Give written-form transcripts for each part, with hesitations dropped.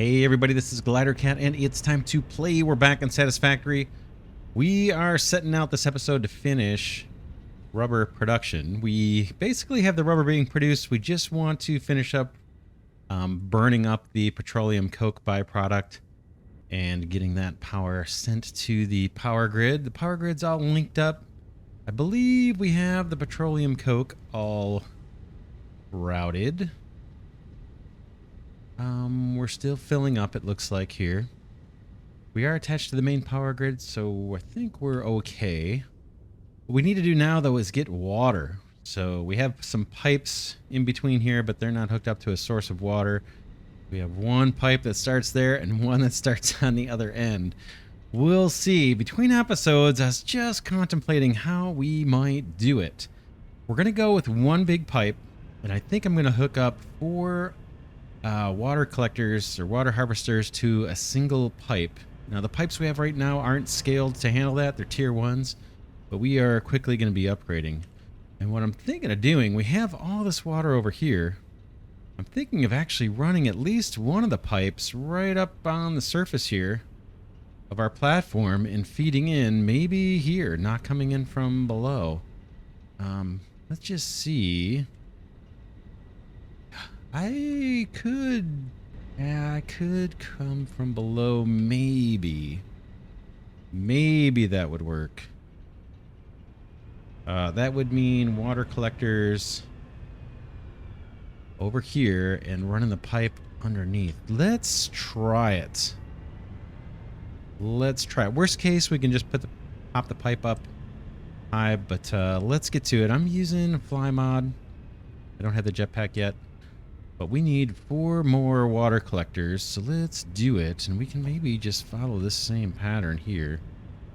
Hey everybody, this is Glidercat and it's time to play. We're back on Satisfactory. We are setting out this episode to finish rubber production. We basically have the rubber being produced. We just want to finish up burning up the petroleum coke byproduct and getting that power sent to the power grid. The power grid's all linked up. I believe we have the petroleum coke all routed. We're still filling up, it looks like here. We are attached to the main power grid, so I think we're okay. What we need to do now, though, is get water. So we have some pipes in between here, but they're not hooked up to a source of water. We have one pipe that starts there and one that starts on the other end. We'll see. Between episodes, I was just contemplating how we might do it. We're going to go with one big pipe, and I think I'm going to hook up 4 water collectors or water harvesters to a single pipe. Now the pipes we have right now aren't scaled to handle that. They're tier 1s, but we are quickly going to be upgrading. And what I'm thinking of doing, we have all this water over here. I'm thinking of actually running at least one of the pipes right up on the surface here of our platform and feeding in maybe here, not coming in from below. Let's just see. I could come from below, maybe. Maybe that would work. That would mean water collectors over here and running the pipe underneath. Let's try it. Let's try it. Worst case, we can just pop the pipe up high, but let's get to it. I'm using fly mod. I don't have the jetpack yet. But we need 4 more water collectors, so let's do it. And we can maybe just follow this same pattern here,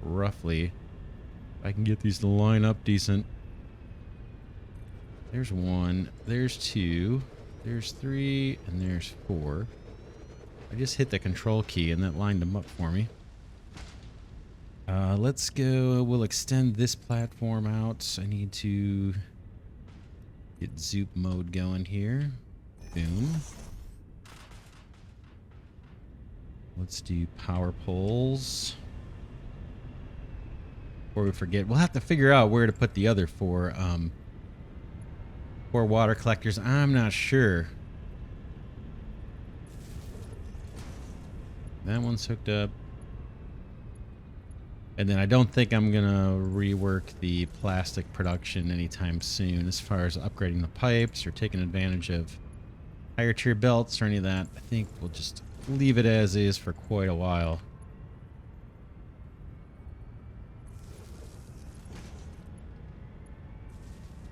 roughly. If I can get these to line up decent. There's 1, there's 2, there's 3, and there's 4. I just hit the control key and that lined them up for me. Let's go, we'll extend this platform out. I need to get zoop mode going here. Boom. Let's do power poles. Before we forget, we'll have to figure out where to put the other 4 water collectors. I'm not sure. That one's hooked up. And then I don't think I'm gonna rework the plastic production anytime soon as far as upgrading the pipes or taking advantage of higher tier belts or any of that. I think we'll just leave it as is for quite a while.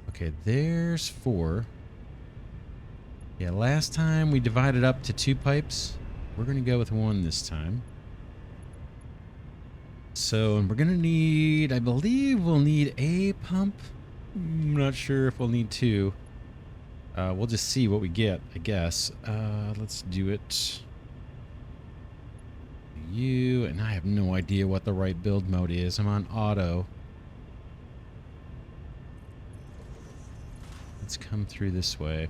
Okay, there's 4. Yeah, last time we divided up to 2 pipes. We're going to go with 1 this time. So, and we're going to need, I believe we'll need a pump. I'm not sure if we'll need 2. We'll just see what we get, I guess. Let's do it. You, and I have no idea what the right build mode is. I'm on auto. Let's come through this way.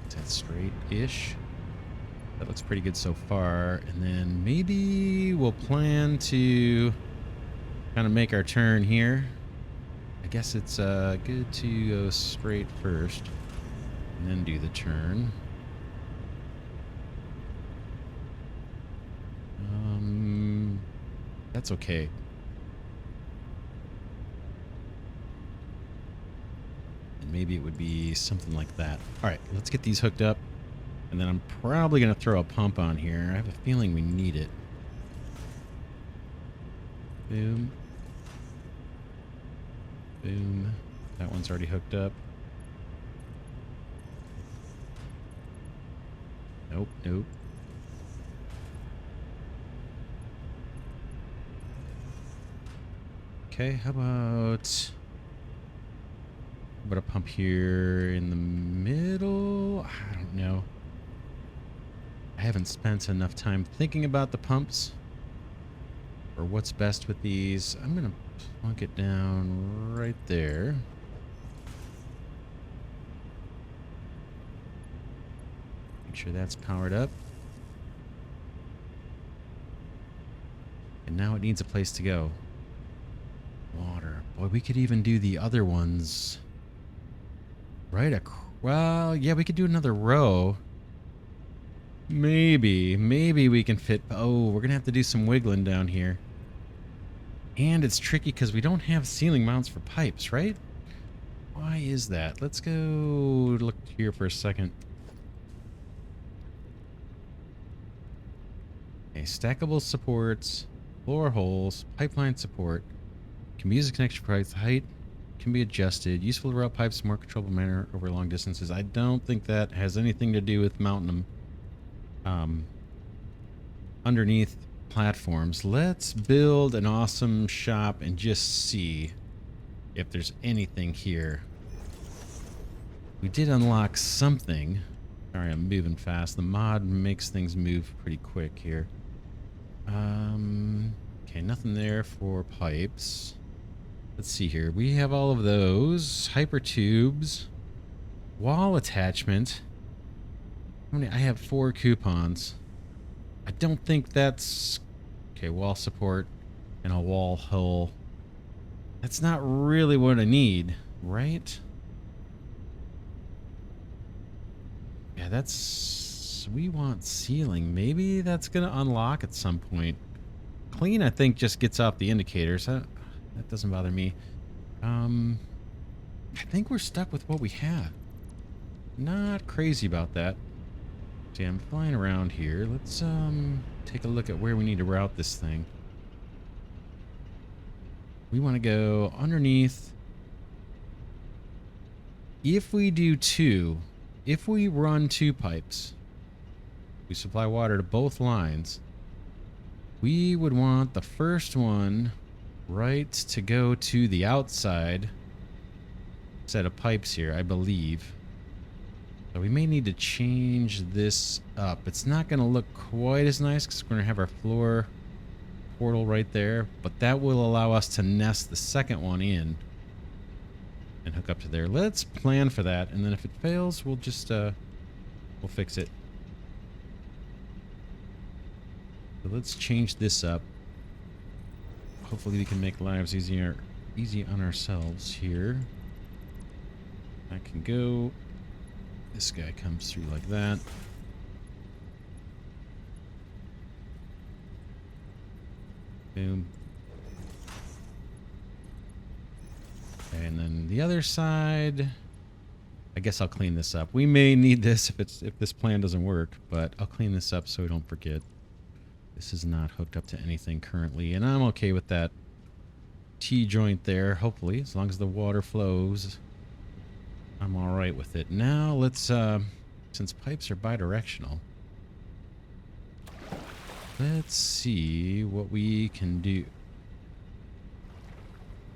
Is that straight-ish? That looks pretty good so far. And then maybe we'll plan to kind of make our turn here. I guess it's good to go straight first and then do the turn. That's okay. And maybe it would be something like that. All right, let's get these hooked up. And then I'm probably going to throw a pump on here. I have a feeling we need it. Boom. Boom. That one's already hooked up. Nope, nope. Okay, how about a pump here in the middle? I don't know. I haven't spent enough time thinking about the pumps or what's best with these. I'm going to plunk it down right there. sure that's powered up. And now it needs a place to go. Water. Boy, we could even do the other ones. Right, well, yeah, we could do another row. Maybe we can fit... Oh, we're going to have to do some wiggling down here. And it's tricky because we don't have ceiling mounts for pipes, right? Why is that? Let's go look here for a second. Okay, stackable supports, floor holes, pipeline support. Can be used as connection price, height can be adjusted. Useful to route pipes in more controllable manner over long distances. I don't think that has anything to do with mounting them underneath platforms. Let's build an awesome shop and just see if there's anything here. We did unlock something. Sorry, I'm moving fast. The mod makes things move pretty quick here. Okay, nothing there for pipes. Let's see here. We have all of those. Hyper tubes. Wall attachment. How many? I have 4 coupons. I don't think that's... Okay, wall support and a wall hole. That's not really what I need, right? Yeah, that's... We want ceiling. Maybe that's going to unlock at some point. Clean, I think, just gets off the indicators. That doesn't bother me. I think we're stuck with what we have. Not crazy about that. See, I'm flying around here. Let's take a look at where we need to route this thing. We want to go underneath. If we do 2, if we run 2 pipes, we supply water to both lines. We would want the first one right to go to the outside set of pipes here, I believe. So we may need to change this up. It's not going to look quite as nice because we're going to have our floor portal right there, but that will allow us to nest the second one in and hook up to there. Let's plan for that, and then if it fails, we'll just we'll fix it. So let's change this up. Hopefully we can make lives easy on ourselves here. I can go. This guy comes through like that. Boom. Okay, and then the other side. I guess I'll clean this up. We may need this if this plan doesn't work, but I'll clean this up so we don't forget. This is not hooked up to anything currently, and I'm okay with that T-joint there, hopefully, as long as the water flows. I'm all right with it. Now let's, since pipes are bidirectional, let's see what we can do.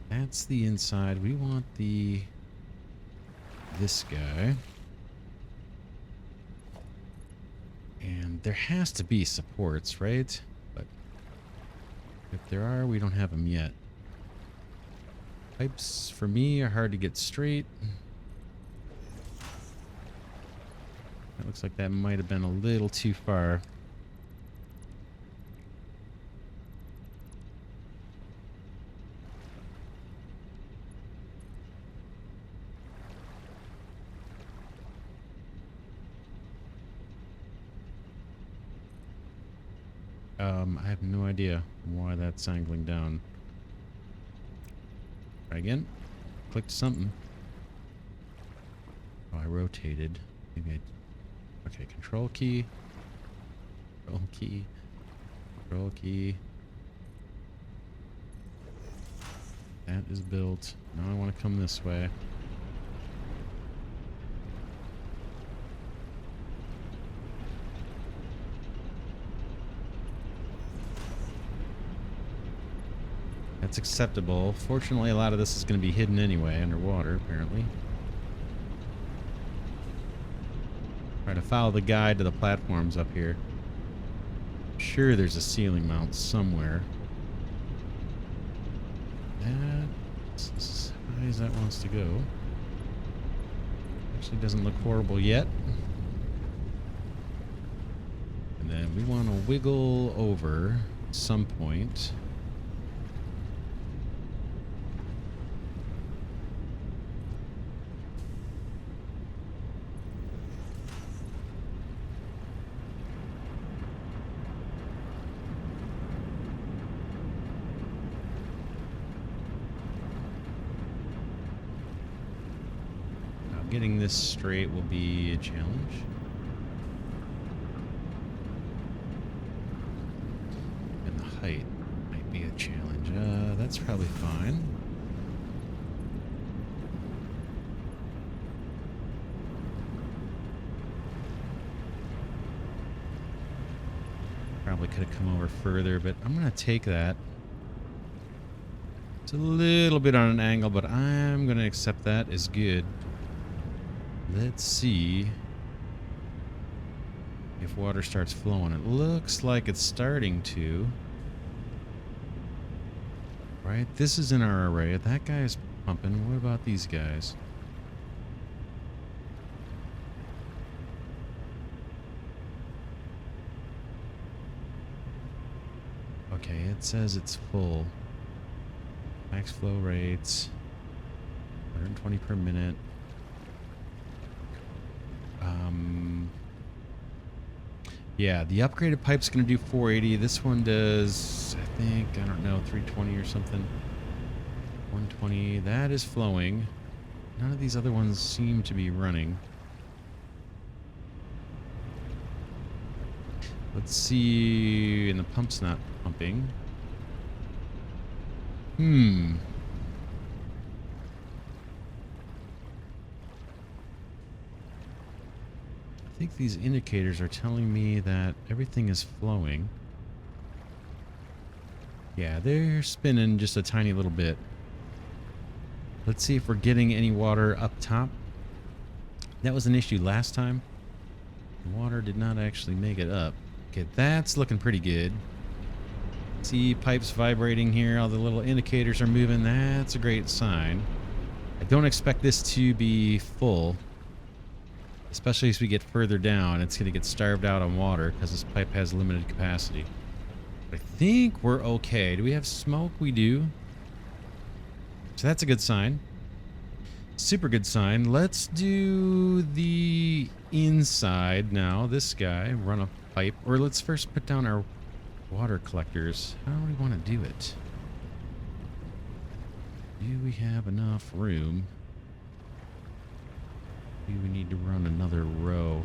That's the inside. We want this guy. And there has to be supports, right? But if there are, we don't have them yet. Pipes, for me, are hard to get straight. It looks like that might have been a little too far. I have no idea why that's angling down. Try again. Clicked something. Oh, I rotated. Maybe I... Okay, control key. Control key. Control key. That is built. Now I want to come this way. That's acceptable. Fortunately, a lot of this is going to be hidden anyway, underwater, apparently. Try to follow the guide to the platforms up here. I'm sure there's a ceiling mount somewhere. That's as high as that wants to go. Actually doesn't look horrible yet. And we want to wiggle over at some point. Getting this straight will be a challenge. And the height might be a challenge. That's probably fine. Probably could have come over further, but I'm going to take that. It's a little bit on an angle, but I'm going to accept that as good. Let's see if water starts flowing. It looks like it's starting to. Right? This is in our array. That guy's pumping. What about these guys? Okay, it says it's full. Max flow rates. 120 per minute. Yeah, the upgraded pipe's going to do 480. This one does, I think, I don't know, 320 or something. 120. That is flowing. None of these other ones seem to be running. Let's see. And the pump's not pumping. I think these indicators are telling me that everything is flowing. Yeah, they're spinning just a tiny little bit. Let's see if we're getting any water up top. That was an issue last time. The water did not actually make it up. Okay, that's looking pretty good. See pipes vibrating here. All the little indicators are moving. That's a great sign. I don't expect this to be full. Especially as we get further down, it's going to get starved out on water because this pipe has limited capacity. But I think we're okay. Do we have smoke? We do. So that's a good sign. Super good sign. Let's do the inside now. This guy, run a pipe. Or let's first put down our water collectors. How do we want to do it? Do we have enough room? We need to run another row.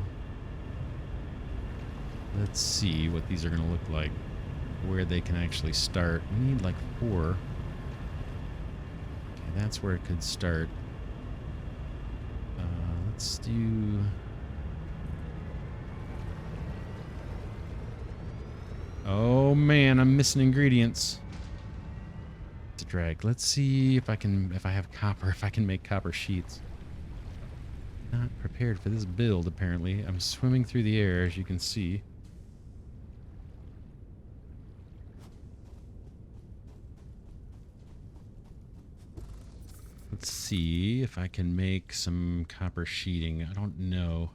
Let's see what these are going to look like. Where they can actually start. We need like 4. Okay, that's where it could start. Let's do... Oh man, I'm missing ingredients. It's a drag. Let's see if I have copper, if I can make copper sheets. Not prepared for this build, apparently. I'm swimming through the air, as you can see. Let's see if I can make some copper sheeting. I don't know.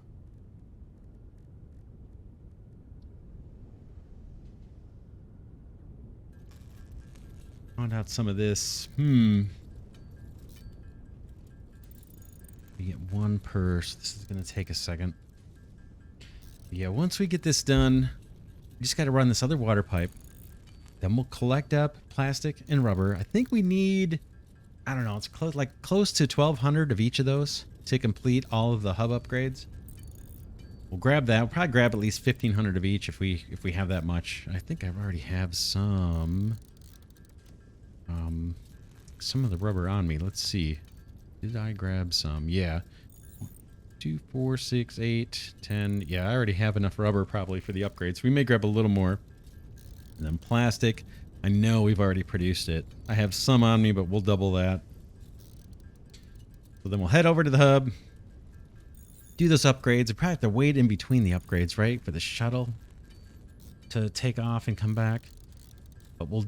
Found out some of this. We get 1 per, so this is going to take a second. Yeah, once we get this done, we just got to run this other water pipe. Then we'll collect up plastic and rubber. I think we need, I don't know, it's close to 1,200 of each of those to complete all of the hub upgrades. We'll grab that. We'll probably grab at least 1,500 of each if we have that much. I think I already have some of the rubber on me. Let's see. Did I grab some? Yeah. 2, 4, 6, 8, 10. Yeah, I already have enough rubber probably for the upgrades. We may grab a little more. And then plastic. I know we've already produced it. I have some on me, but we'll double that. So then we'll head over to the hub. Do those upgrades. We probably have to wait in between the upgrades, right? For the shuttle to take off and come back. But we'll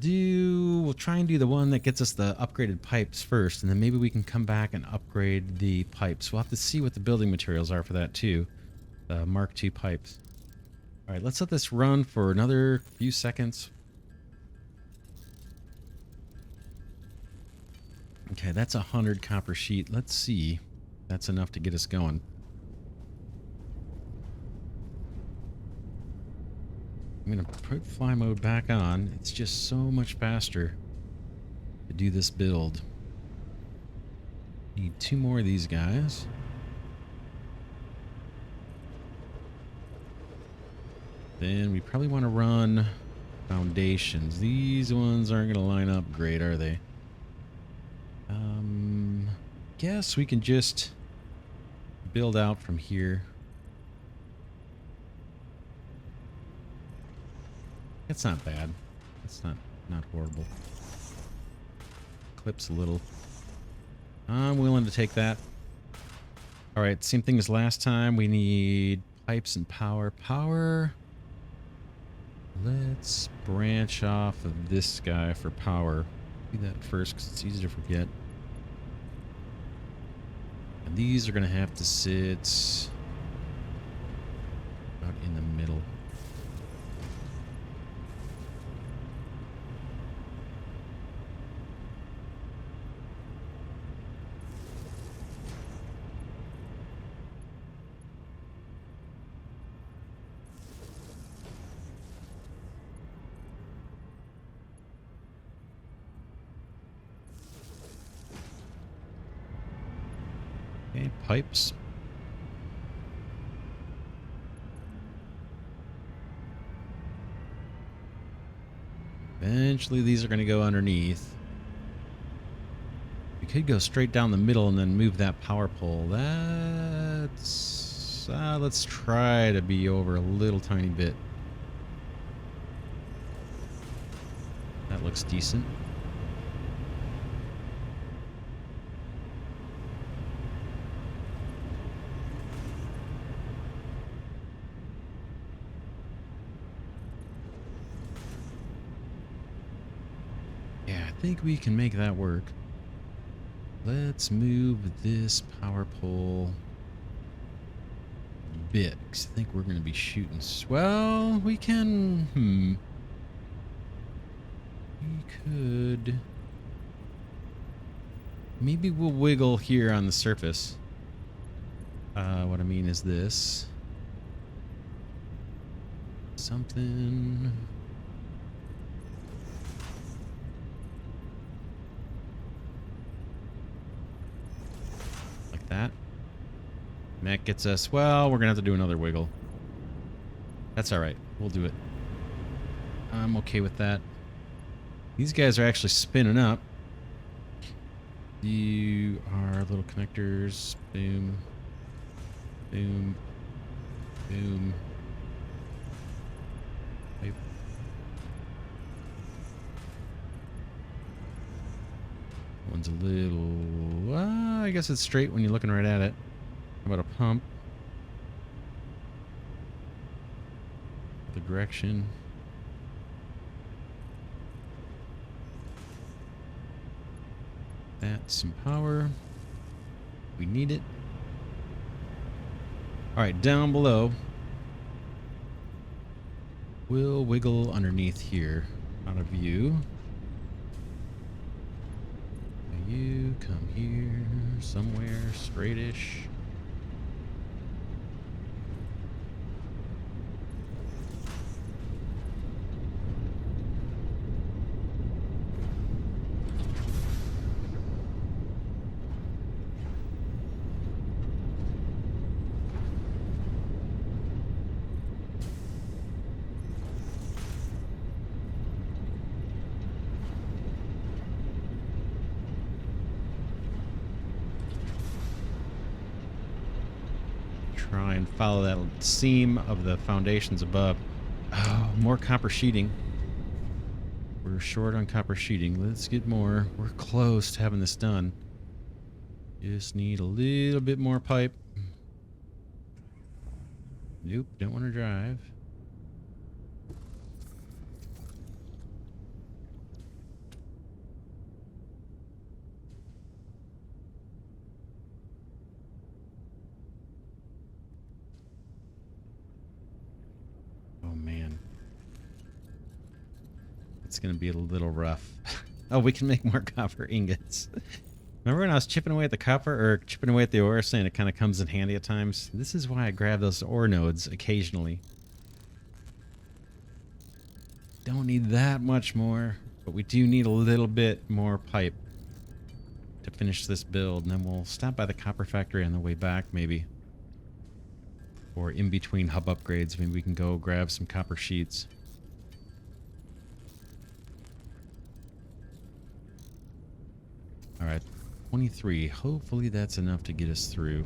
try and do the one that gets us the upgraded pipes first, and then maybe we can come back and upgrade the pipes. We'll have to see what the building materials are for that too. The Mark II pipes. All right, let's let this run for another few seconds. Okay, that's 100 copper sheet. Let's see. That's enough to get us going. I'm going to put fly mode back on. It's just so much faster to do this build. Need 2 more of these guys. Then we probably want to run foundations. These ones aren't going to line up great, are they? Guess we can just build out from here. It's not bad. It's not horrible. Clips a little. I'm willing to take that. All right, same thing as last time. We need pipes and power. Power. Let's branch off of this guy for power. Do that first because it's easy to forget. And these are going to have to sit about in the middle. Okay, pipes. Eventually these are going to go underneath. We could go straight down the middle and then move that power pole. That's... let's try to be over a little tiny bit. That looks decent. Yeah, I think we can make that work. Let's move this power pole a bit, because I think we're going to be shooting... Well, we can... We could... Maybe we'll wiggle here on the surface. What I mean is this. Something... like that. And that gets us... Well, we're going to have to do another wiggle. That's alright. We'll do it. I'm okay with that. These guys are actually spinning up. You are little connectors. Boom. Boom. Boom. Pipe. One's a little... I guess it's straight when you're looking right at it. How about a pump? The direction. That's some power. We need it. Alright, down below. We'll wiggle underneath here. Out of view. You come here somewhere straightish. Try and follow that seam of the foundations above. Oh, more copper sheeting. We're short on copper sheeting. Let's get more. We're close to having this done. Just need a little bit more pipe. Nope, don't want to drive. it's going to be a little rough. Oh, we can make more copper ingots. Remember when I was chipping away at the copper, or chipping away at the ore, saying it kind of comes in handy at times? This is why I grab those ore nodes occasionally. Don't need that much more, but we do need a little bit more pipe to finish this build, and then we'll stop by the copper factory on the way back, maybe. Or in between hub upgrades, maybe we can go grab some copper sheets. Alright, 23. Hopefully that's enough to get us through.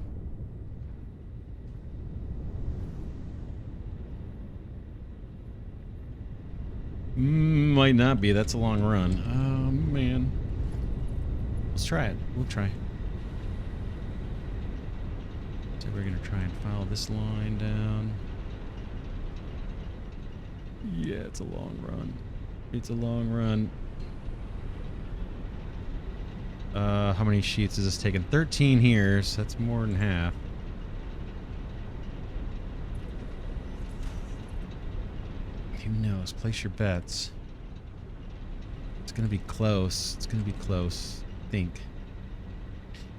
Might not be. That's a long run. Oh, man. Let's try it. We'll try. So we're going to try and follow this line down. Yeah, it's a long run. It's a long run. How many sheets is this taking? 13 here, so that's more than half. Who knows? Place your bets. It's going to be close. It's going to be close. I think.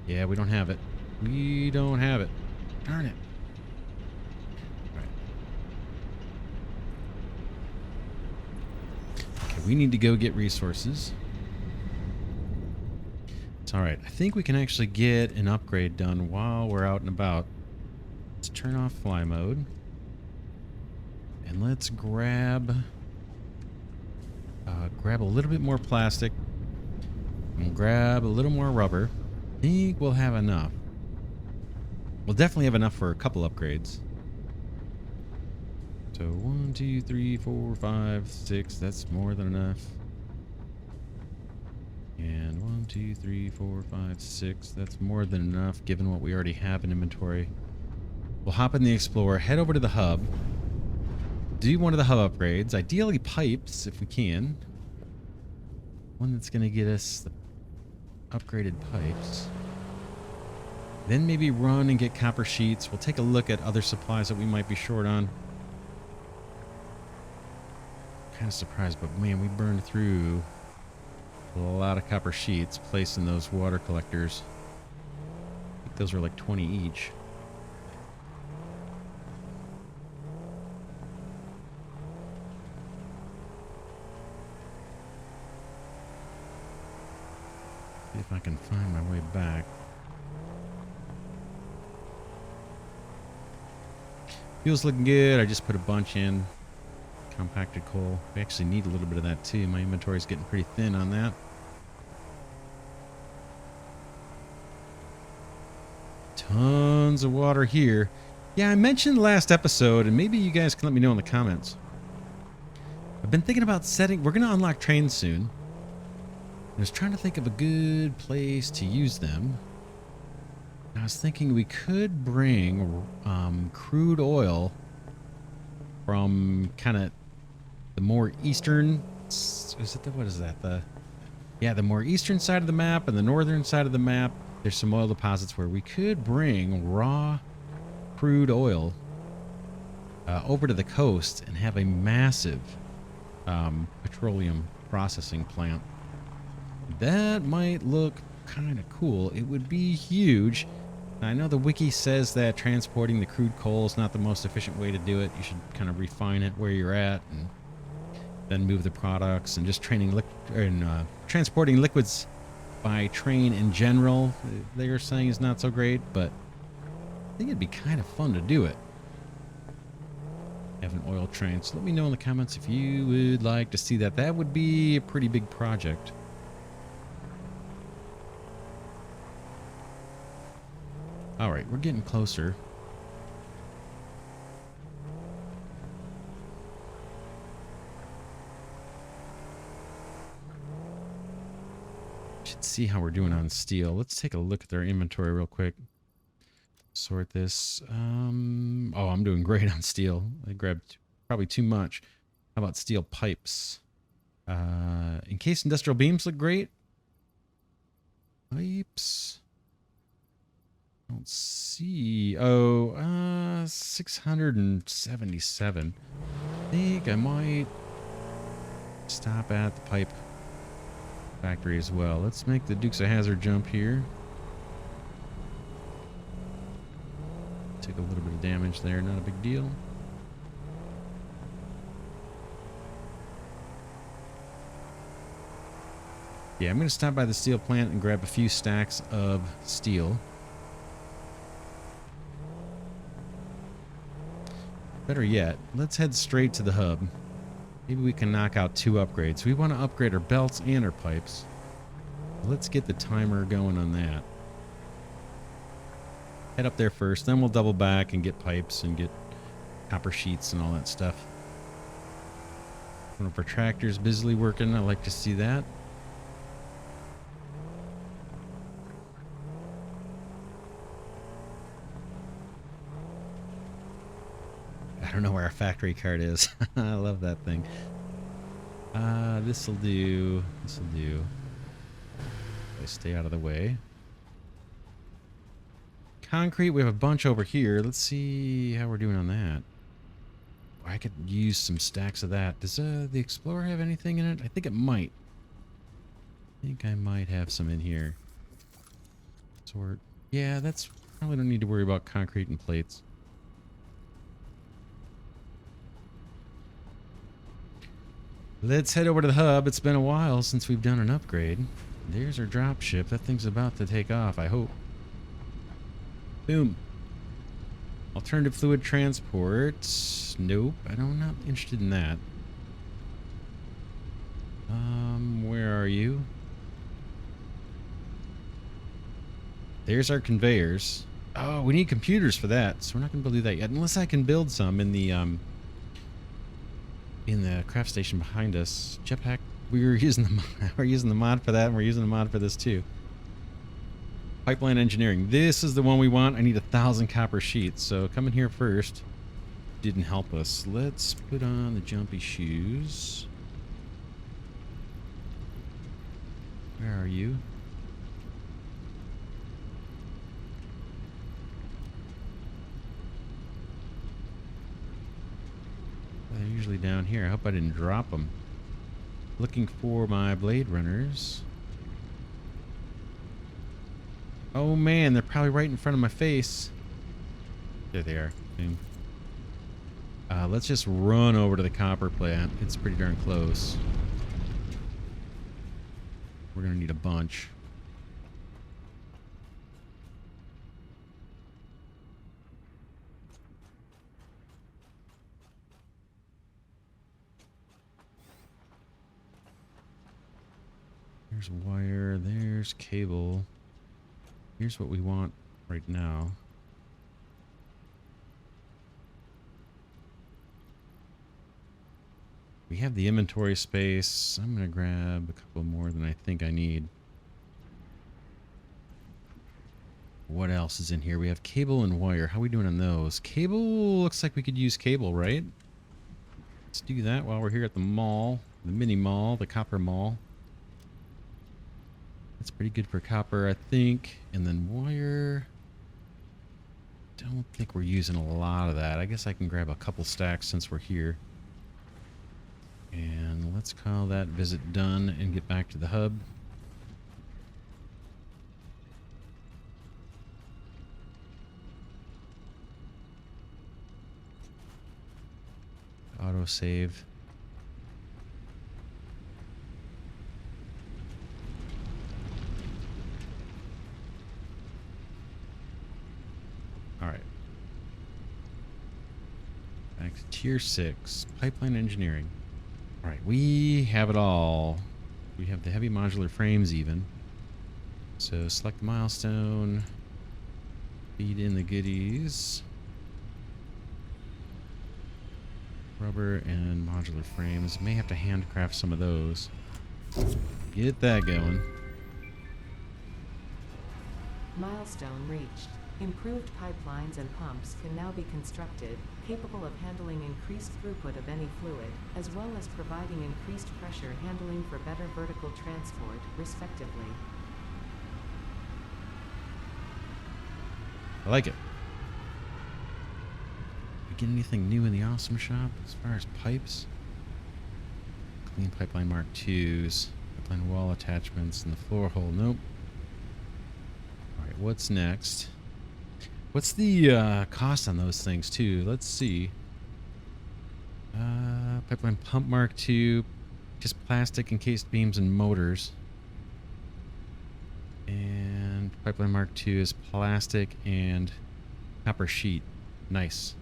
Yeah, we don't have it. We don't have it. Darn it. All right. Okay, we need to go get resources. It's all right. I think we can actually get an upgrade done while we're out and about. Let's turn off fly mode. And let's grab a little bit more plastic. And grab a little more rubber. I think we'll have enough. We'll definitely have enough for a couple upgrades. So 1, 2, 3, 4, 5, 6. That's more than enough. And 1, 2, 3, 4, 5, 6. That's more than enough given what we already have in inventory. We'll hop in the Explorer, head over to the hub. Do one of the hub upgrades. Ideally pipes, if we can. One that's going to get us the upgraded pipes. Then maybe run and get copper sheets. We'll take a look at other supplies that we might be short on. Kind of surprised, but man, we burned through a lot of copper sheets placing those water collectors. I think those were like 20 each. See if I can find my way back. Fuel's looking good. I just put a bunch in. Compacted coal. We actually need a little bit of that too. My inventory's getting pretty thin on that. Tons of water here. Yeah, I mentioned last episode, and maybe you guys can let me know in the comments. I've been thinking about setting... We're going to unlock trains soon. I was trying to think of a good place to use them. I was thinking we could bring crude oil from kind of the more eastern... What is that? The more eastern side of the map and the northern side of the map. There's some oil deposits where we could bring raw crude oil over to the coast and have a massive petroleum processing plant. That might look kind of cool. It would be huge. I know the wiki says that transporting the crude coal is not the most efficient way to do it. You should kind of refine it where you're at and then move the products, and just transporting liquids by train in general, they're saying is not so great, but I think it'd be kind of fun to do it. Have an oil train. So let me know in the comments if you would like to see that. That would be a pretty big project. All right, we're getting closer. Should see how we're doing on steel. Let's take a look at their inventory real quick. Sort this. Oh, I'm doing great on steel. I grabbed probably too much. How about steel pipes? Encased industrial beams look great. Pipes. I don't see. Oh, 677. I think I might stop at the pipe factory as well. Let's make the Dukes of Hazzard jump here. Take a little bit of damage there, not a big deal. Yeah, I'm going to stop by the steel plant and grab a few stacks of steel. Better yet, let's head straight to the hub. Maybe we can knock out 2 upgrades. We want to upgrade our belts and our pipes. Let's get the timer going on that. Head up there first, then we'll double back and get pipes and get copper sheets and all that stuff. One of our tractors busily working. I like to see that. I don't know where our factory cart is. I love that thing. This'll do. This'll do. Stay out of the way. Concrete, we have a bunch over here. Let's see how we're doing on that. I could use some stacks of that. Does the Explorer have anything in it? I think it might. I think I might have some in here. Sort. Yeah, that's probably don't need to worry about concrete and plates. Let's head over to the hub. It's been a while since we've done an upgrade. There's our dropship. That thing's about to take off, I hope. Boom. Alternative fluid transport. Nope, I'm not interested in that. Where are you? There's our conveyors. Oh, we need computers for that, so we're not going to be able to do that yet. Unless I can build some in the craft station behind us. Jetpack. We're using the mod for that, and we're using the mod for this too. Pipeline engineering. This is the one we want. I need 1,000 copper sheets. So come in here first. Didn't help us. Let's put on the jumpy shoes. Where are you? They're usually down here. I hope I didn't drop them. Looking for my blade runners. Oh man, they're probably right in front of my face. There they are. Let's just run over to the copper plant. It's pretty darn close. We're gonna need a bunch. There's wire, there's cable. Here's what we want right now. We have the inventory space. I'm going to grab a couple more than I think I need. What else is in here? We have cable and wire. How are we doing on those? Cable, looks like we could use cable, right? Let's do that while we're here at the mall. The mini mall, the copper mall. That's pretty good for copper, I think. And then wire. Don't think we're using a lot of that. I guess I can grab a couple stacks since we're here. And let's call that visit done and get back to the hub. Autosave. All right. Back to tier 6, pipeline engineering. All right, we have it all. We have the heavy modular frames even. So select the milestone, feed in the goodies. Rubber and modular frames. May have to handcraft some of those. Get that going. Milestone reached. Improved pipelines and pumps can now be constructed, capable of handling increased throughput of any fluid, as well as providing increased pressure handling for better vertical transport, respectively. I like it. We get anything new in the awesome shop as far as pipes? Clean pipeline Mark IIs. Pipeline wall attachments and the floor hole. Nope. Alright, what's next? What's the cost on those things too? Let's see. Pipeline pump Mark II. Just plastic encased beams and motors. And pipeline Mark II is plastic and copper sheet. Nice.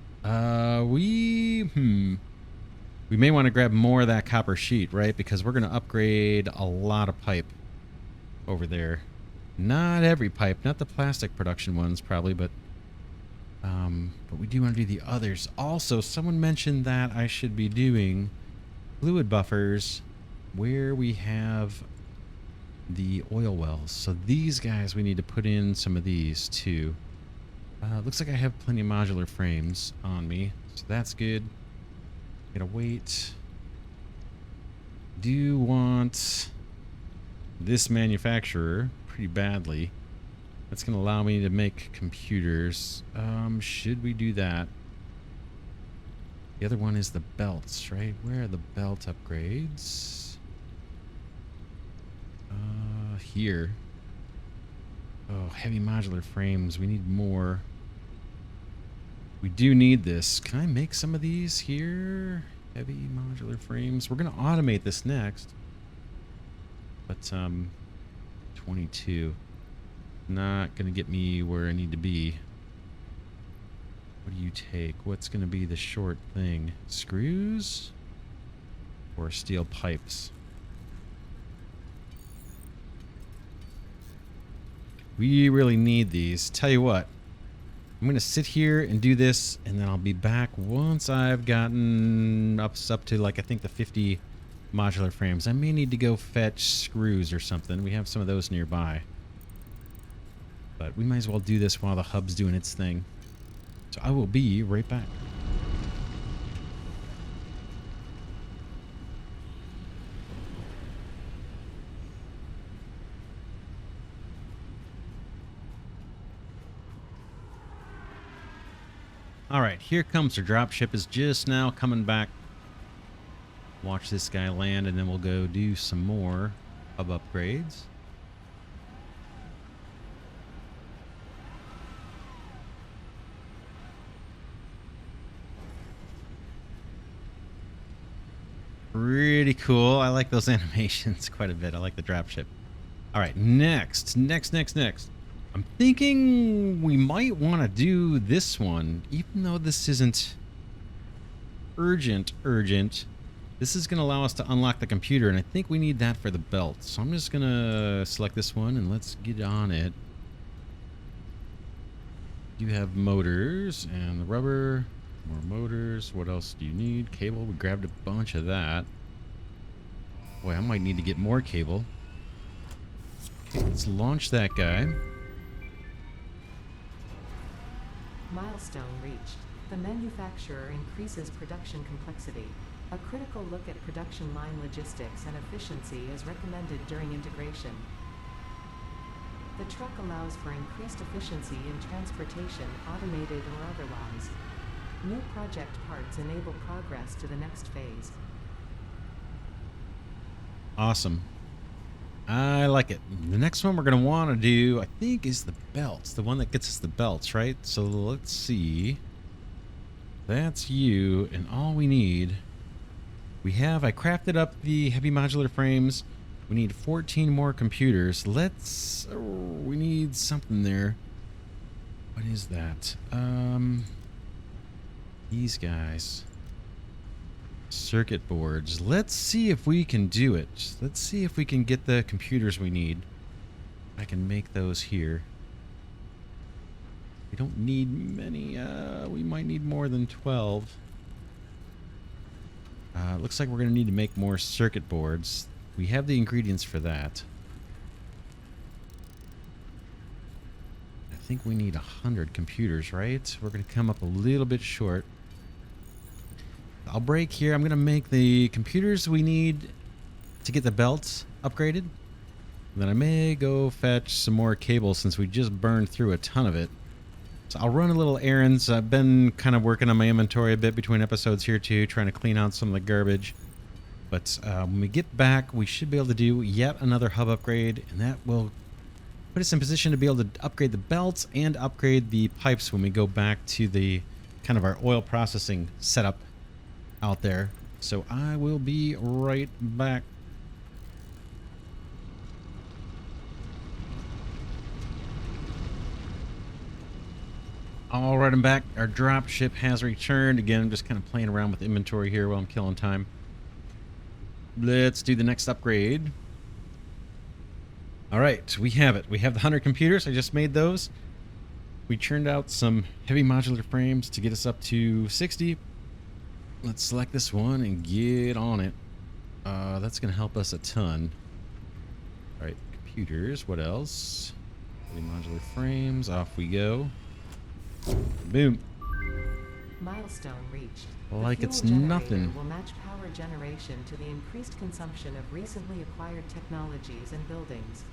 We may want to grab more of that copper sheet, right? Because we're going to upgrade a lot of pipe over there. Not every pipe, not the plastic production ones probably, but we do want to do the others. Also, someone mentioned that I should be doing fluid buffers where we have the oil wells. So these guys, we need to put in some of these too. Looks like I have plenty of modular frames on me, so that's good. Gotta wait. Do want this manufacturer pretty badly. That's gonna allow me to make computers. Should we do that? The other one is the belts, right? Where are the belt upgrades? Here. Oh, heavy modular frames. We need more. We do need this. Can I make some of these here? Heavy modular frames. We're going to automate this next. But, 22. Not going to get me where I need to be. What do you take? What's going to be the short thing? Screws? Or steel pipes? We really need these. Tell you what, I'm going to sit here and do this, and then I'll be back once I've gotten up to, like, I think the 50 modular frames. I may need to go fetch screws or something. We have some of those nearby. But we might as well do this while the hub's doing its thing. So I will be right back. Alright, here comes the dropship. Is just now coming back. Watch this guy land, and then we'll go do some more hub upgrades. Pretty cool. I like those animations quite a bit. I like the dropship. Alright, next. I'm thinking we might want to do this one, even though this isn't urgent. This is going to allow us to unlock the computer, and I think we need that for the belt. So I'm just going to select this one, and let's get on it. You have motors and the rubber. More motors. What else do you need? Cable. We grabbed a bunch of that. Boy, I might need to get more cable. Okay, let's launch that guy. Milestone reached. The manufacturer increases production complexity. A critical look at production line logistics and efficiency is recommended during integration. The truck allows for increased efficiency in transportation, automated or otherwise. New project parts enable progress to the next phase. Awesome. I like it. The next one we're going to want to do, I think, is the belts. The one that gets us the belts, right? So let's see. That's you, and all we need... I crafted up the heavy modular frames. We need 14 more computers. We need something there. What is that? These guys. Circuit boards. Let's see if we can do it. Let's see if we can get the computers we need. I can make those here. We don't need many. We might need more than 12. Looks like we're going to need to make more circuit boards. We have the ingredients for that. I think we need 100 computers, right? We're going to come up a little bit short. I'll break here. I'm going to make the computers we need to get the belts upgraded. And then I may go fetch some more cable since we just burned through a ton of it. So I'll run a little errands. I've been kind of working on my inventory a bit between episodes here too, trying to clean out some of the garbage. But when we get back, we should be able to do yet another hub upgrade, and that will put us in position to be able to upgrade the belts and upgrade the pipes when we go back to the kind of our oil processing setup out there. So I will be right back. All right, I'm back. Our dropship has returned. Again, I'm just kind of playing around with inventory here while I'm killing time. Let's do the next upgrade. All right, we have it. We have the 100 computers. I just made those. We churned out some heavy modular frames to get us up to 60. Let's select this one and get on it. That's going to help us a ton. All right, computers. What else? Heavy modular frames. Off we go. Boom. Milestone reached. Like The it's fuel generator nothing. will match power generation to the increased consumption of recently acquired technologies and buildings.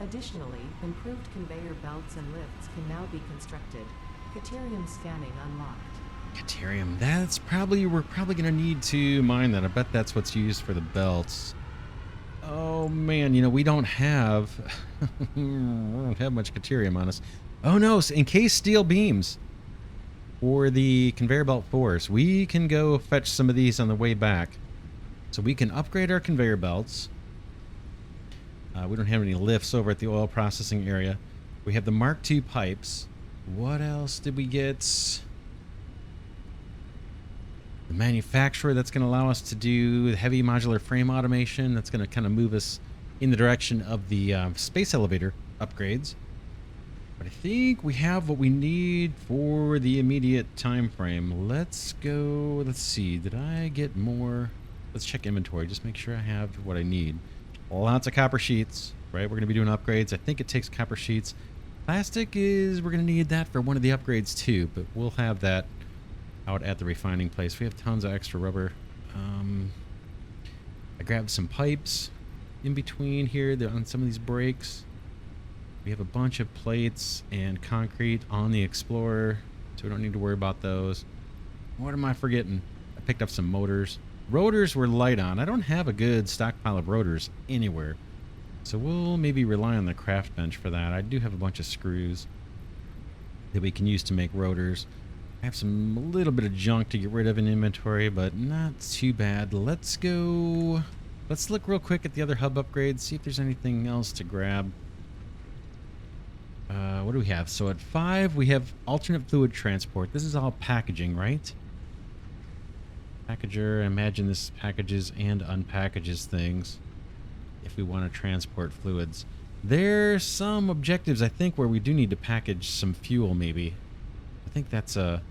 Additionally, improved conveyor belts and lifts can now be constructed. Caterium scanning unlocked. Caterium. That's probably, we're probably going to need to mine that. I bet that's what's used for the belts. Oh man, you know, we don't have we don't have much caterium on us. Oh no, encased steel beams for the conveyor belt 4s. We can go fetch some of these on the way back. So we can upgrade our conveyor belts. We don't have any lifts over at the oil processing area. We have the Mark II pipes. What else did we get? The manufacturer, that's going to allow us to do the heavy modular frame automation. That's going to kind of move us in the direction of the space elevator upgrades. But I think we have what we need for the immediate time frame. Let's go. Let's see. Did I get more? Let's check inventory. Just make sure I have what I need. Lots of copper sheets, right? We're going to be doing upgrades. I think it takes copper sheets. Plastic is, we're going to need that for one of the upgrades too, but we'll have that out at the refining place. We have tons of extra rubber. I grabbed some pipes in between here on some of these brakes. We have a bunch of plates and concrete on the Explorer, so we don't need to worry about those. What am I forgetting? I picked up some motors. Rotors we're light on. I don't have a good stockpile of rotors anywhere, so we'll maybe rely on the craft bench for that. I do have a bunch of screws that we can use to make rotors. I have a little bit of junk to get rid of in inventory, but not too bad. Let's go. Let's look real quick at the other hub upgrades, see if there's anything else to grab. What do we have? So at 5, we have alternate fluid transport. This is all packaging, right? Packager, I imagine this packages and unpackages things if we want to transport fluids. There's some objectives, I think, where we do need to package some fuel, maybe. I think that's a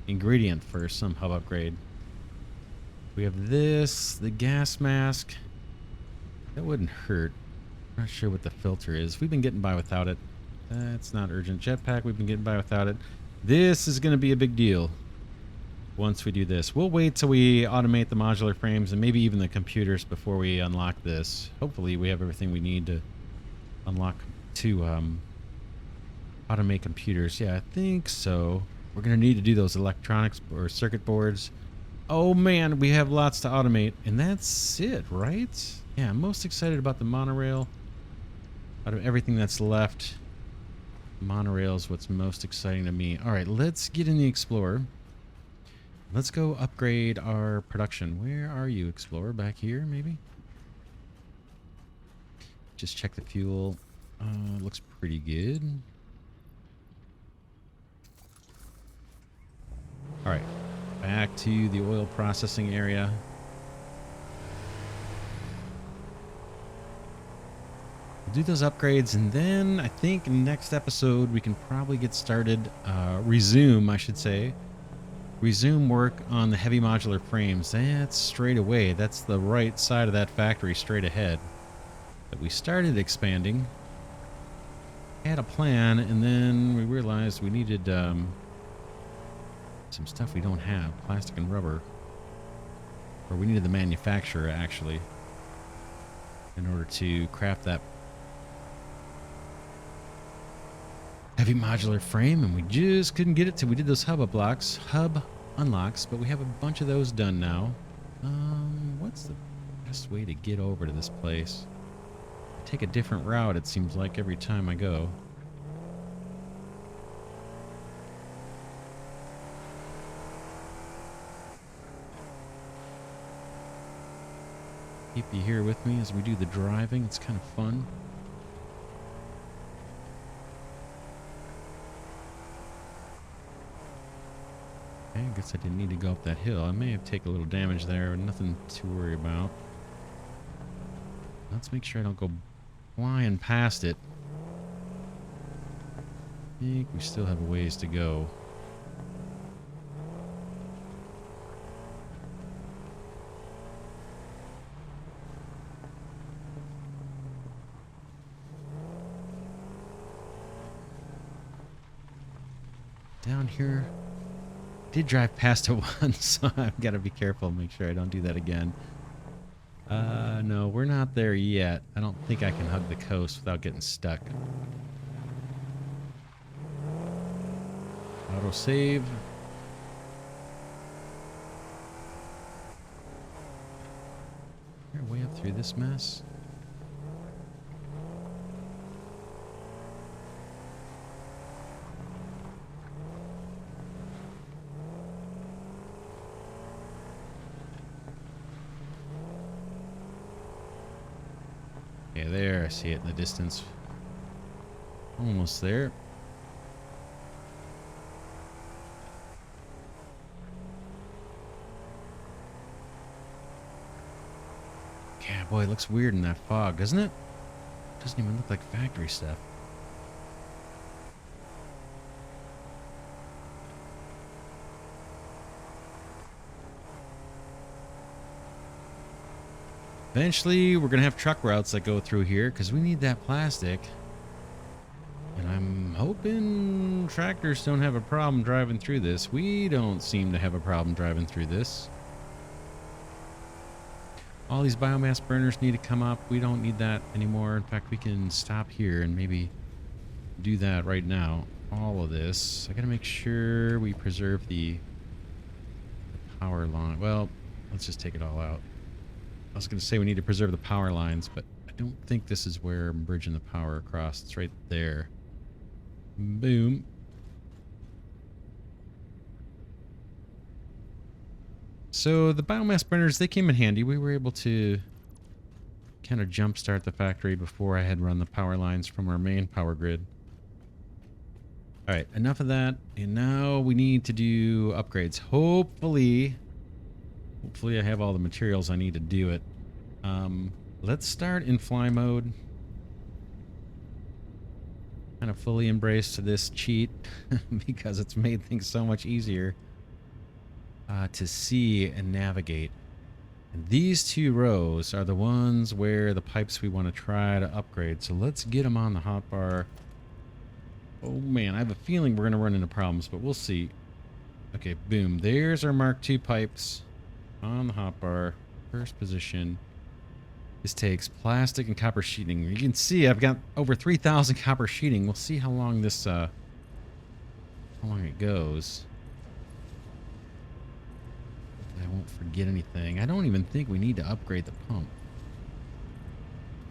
ingredient for some hub upgrade. We have this, the gas mask. That wouldn't hurt. Not sure what the filter is. We've been getting by without it. That's not urgent. Jetpack, we've been getting by without it. This is going to be a big deal once we do this. We'll wait till we automate the modular frames and maybe even the computers before we unlock this. Hopefully we have everything we need to unlock to automate computers. Yeah, I think so. We're going to need to do those electronics or circuit boards. Oh man, we have lots to automate. And that's it, right? Yeah, I'm most excited about the monorail. Out of everything that's left, monorail is what's most exciting to me. All right, let's get in the Explorer. Let's go upgrade our production. Where are you, Explorer? Back here, maybe? Just check the fuel. Looks pretty good. All right, back to the oil processing area. We'll do those upgrades, and then I think next episode we can probably get started, resume work on the heavy modular frames. That's straight away. That's the right side of that factory straight ahead that we started expanding. Had a plan, and then we realized we needed some stuff we don't have, plastic and rubber. Or we needed the manufacturer, actually, in order to craft that heavy modular frame, and we just couldn't get it till we did those hub unlocks, but we have a bunch of those done now. What's the best way to get over to this place. I take a different route, it seems like, every time I go. Keep you here with me as we do the driving. It's kind of fun. Okay, I guess I didn't need to go up that hill. I may have taken a little damage there, nothing to worry about. Let's make sure I don't go flying past it. I think we still have a ways to go. Down here, did drive past it once, so I've got to be careful and make sure I don't do that again. No, we're not there yet. I don't think I can hug the coast without getting stuck. Auto save. We're way up through this mess. Yeah, there, I see it in the distance. Almost there. Yeah, boy, it looks weird in that fog, doesn't it? Doesn't even look like factory stuff. Eventually, we're going to have truck routes that go through here because we need that plastic. And I'm hoping tractors don't have a problem driving through this. We don't seem to have a problem driving through this. All these biomass burners need to come up. We don't need that anymore. In fact, we can stop here and maybe do that right now. All of this. I got to make sure we preserve the power line. Well, let's just take it all out. I was going to say we need to preserve the power lines, but I don't think this is where I'm bridging the power across. It's right there. Boom. So the biomass burners, they came in handy. We were able to kind of jumpstart the factory before I had run the power lines from our main power grid. All right, enough of that. And now we need to do upgrades. Hopefully I have all the materials I need to do it. Let's start in fly mode. Kind of fully embraced this cheat because it's made things so much easier to see and navigate. And these two rows are the ones where the pipes we want to try to upgrade. So let's get them on the hotbar. Oh man, I have a feeling we're going to run into problems, but we'll see. Okay, boom. There's our Mark II pipes. On the hotbar, first position. This takes plastic and copper sheeting. You can see I've got over 3,000 copper sheeting. We'll see how long this, how long it goes. I won't forget anything. I don't even think we need to upgrade the pump.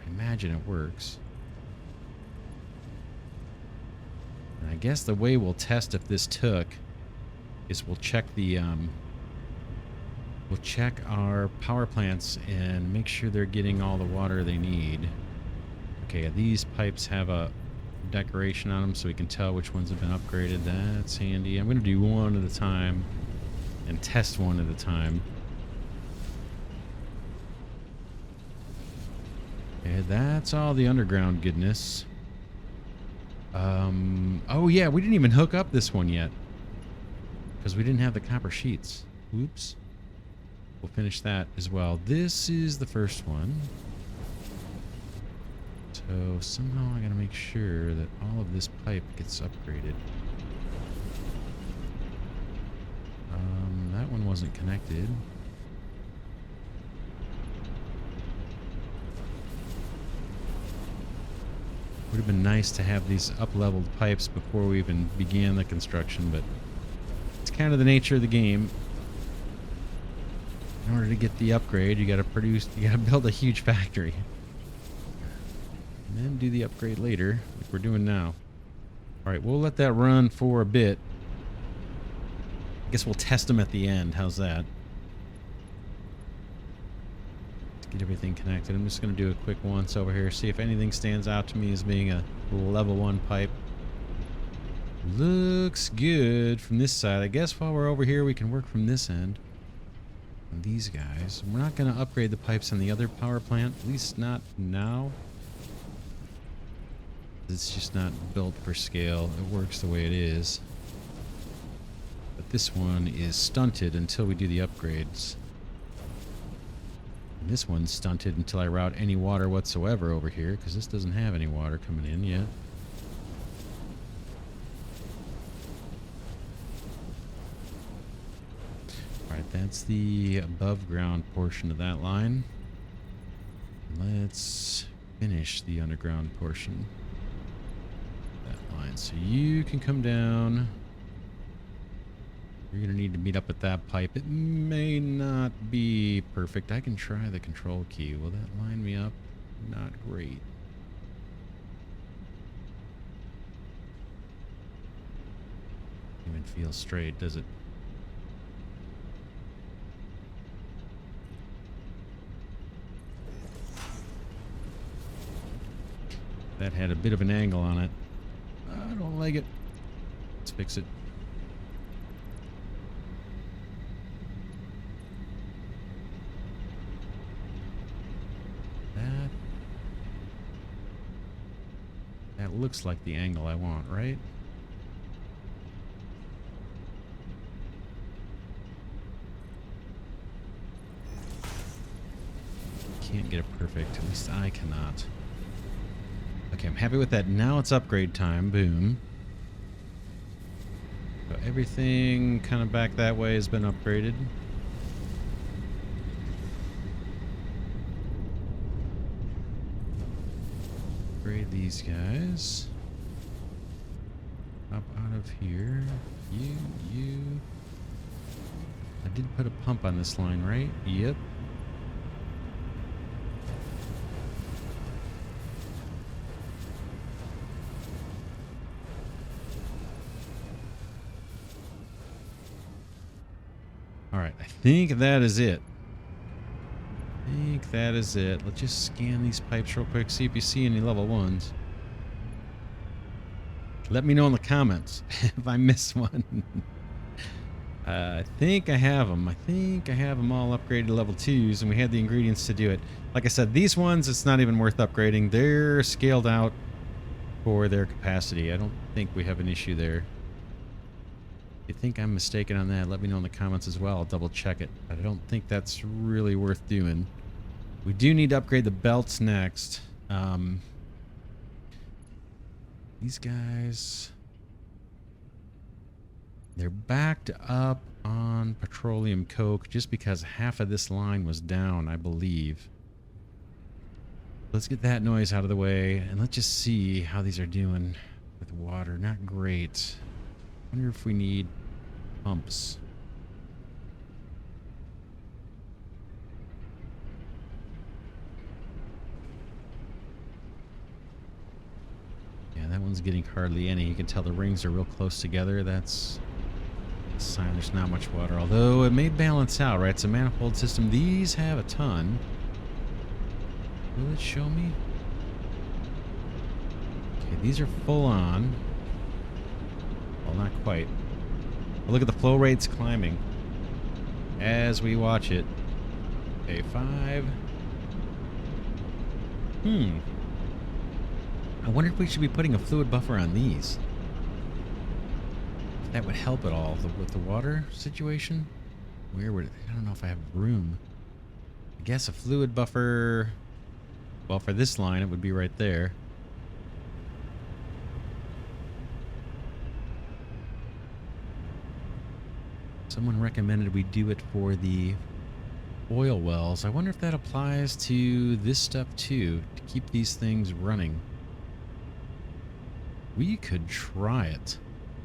I imagine it works. And I guess the way we'll test if this took is we'll check the, we'll check our power plants and make sure they're getting all the water they need. Okay, these pipes have a decoration on them so we can tell which ones have been upgraded. That's handy. I'm going to do one at a time and test one at a time. Okay, that's all the underground goodness. Oh yeah, we didn't even hook up this one yet because we didn't have the copper sheets. Oops. We'll finish that as well. This is the first one. So somehow I gotta make sure that all of this pipe gets upgraded. That one wasn't connected. Would have been nice to have these up-leveled pipes before we even began the construction, but it's kind of the nature of the game. In order to get the upgrade, you gotta build a huge factory. And then do the upgrade later, like we're doing now. Alright, we'll let that run for a bit. I guess we'll test them at the end. How's that? Let's get everything connected. I'm just gonna do a quick once over here, see if anything stands out to me as being a level 1 pipe. Looks good from this side. I guess while we're over here, we can work from this end. And these guys. We're not going to upgrade the pipes on the other power plant. At least not now. It's just not built for scale. It works the way it is. But this one is stunted until we do the upgrades. And this one's stunted until I route any water whatsoever over here, because this doesn't have any water coming in yet. Alright, that's the above ground portion of that line. Let's finish the underground portion of that line. So you can come down. You're going to need to meet up at that pipe. It may not be perfect. I can try the control key. Will that line me up? Not great. Even feel straight, does it? That had a bit of an angle on it. I don't like it. Let's fix it. That looks like the angle I want, right? Can't get it perfect. At least I cannot. Okay, I'm happy with that. Now it's upgrade time. Boom. So everything kind of back that way has been upgraded. Upgrade these guys. Up out of here. You. I did put a pump on this line, right? Yep. Alright, I think that is it. Let's just scan these pipes real quick, see if you see any level 1s. Let me know in the comments if I miss one. I think I have them. I think I have them all upgraded to level 2s, and we had the ingredients to do it. Like I said, these ones, it's not even worth upgrading. They're scaled out for their capacity. I don't think we have an issue there. If you think I'm mistaken on that, let me know in the comments as well. I'll double check it. But I don't think that's really worth doing. We do need to upgrade the belts next. These guys, they're backed up on petroleum coke just because half of this line was down, I believe. Let's get that noise out of the way, and let's just see how these are doing with water. Not great. Wonder if we need pumps. Yeah, that one's getting hardly any. You can tell the rings are real close together. That's a sign there's not much water. Although it may balance out, right? It's a manifold system. These have a ton. Will it show me? Okay, these are full on. Well, not quite. But look at the flow rates climbing as we watch it. Okay, 5. I wonder if we should be putting a fluid buffer on these. If that would help at all with the water situation. Where would it? I don't know if I have room. I guess a fluid buffer. Well, for this line, it would be right there. Someone recommended we do it for the oil wells. I wonder if that applies to this stuff too, to keep these things running. We could try it.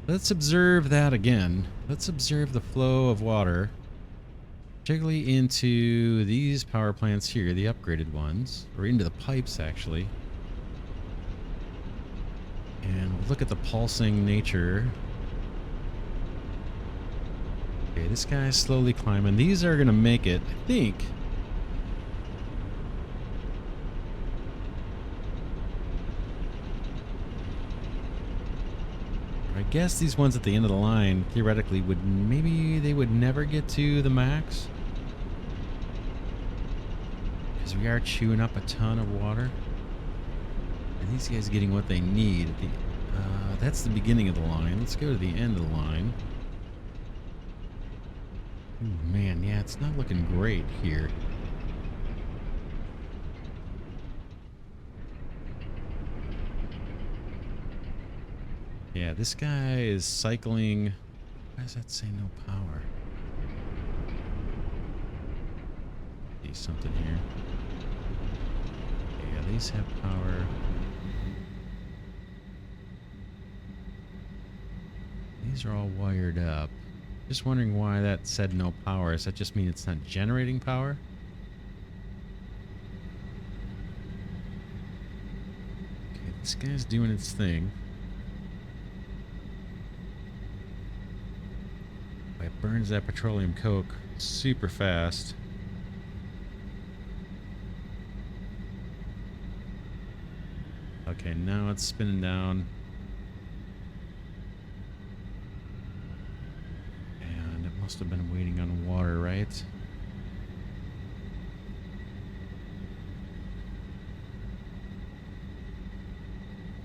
Let's observe that again. Let's observe the flow of water. particularly into these power plants here, the upgraded ones, or into the pipes actually. And we'll look at the pulsing nature. Okay, this guy's slowly climbing. These are going to make it, I think. I guess these ones at the end of the line, theoretically, maybe they would never get to the max. Because we are chewing up a ton of water. And these guys are getting what they need. That's the beginning of the line. Let's go to the end of the line. Ooh, man, yeah, it's not looking great here. Yeah, this guy is cycling. Why does that say no power? See something here. Yeah, these have power. These are all wired up. Just wondering why that said no power. Does that just mean it's not generating power? Okay, this guy's doing its thing. It burns that petroleum coke super fast. Okay, now it's spinning down. And it must have been waiting on water, right?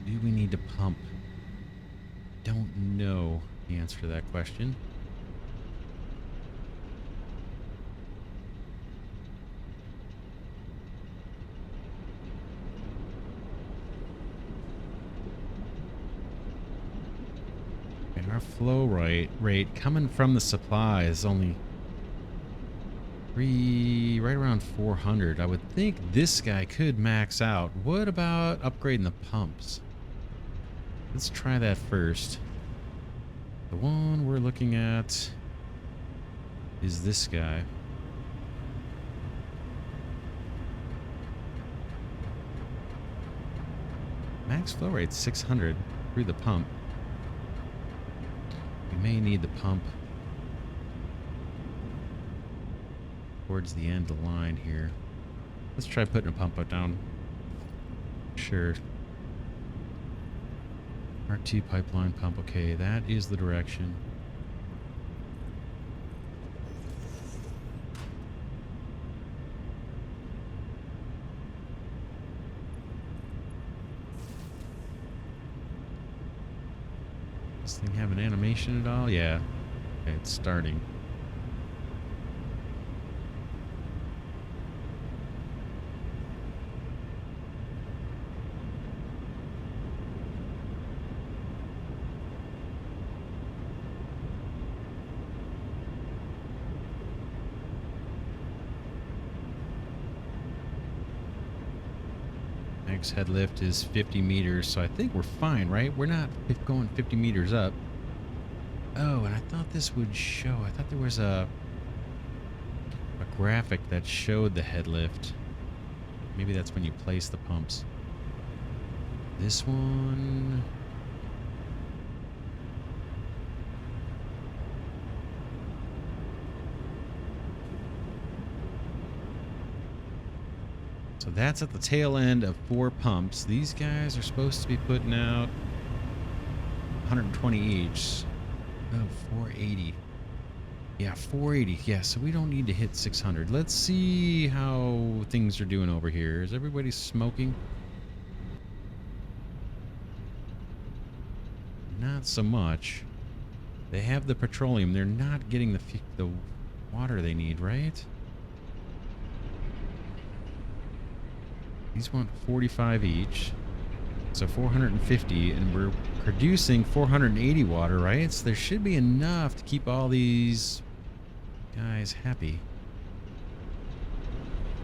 Do we need to pump? Don't know the answer to that question. Our flow rate coming from the supply is only right around 400. I would think this guy could max out. What about upgrading the pumps? Let's try that first. The one we're looking at is this guy. Max flow rate 600 through the pump. We may need the pump towards the end of the line here. Let's try putting a pump down. Sure. R2 pipeline pump. Okay, that is the direction. Does this thing have an animation at all? Yeah. Okay, it's starting. Head lift is 50 meters, so I think we're fine, right? We're not going 50 meters up. Oh, and I thought this would show. I thought there was a graphic that showed the head lift. Maybe that's when you place the pumps. This one. So that's at the tail end of 4 pumps. These guys are supposed to be putting out 120 each. Oh, 480. Yeah, 480. Yeah, so we don't need to hit 600. Let's see how things are doing over here. Is everybody smoking? Not so much. They have the petroleum. They're not getting the water they need, right? These want 45 each, so 450, and we're producing 480 water, right? So there should be enough to keep all these guys happy.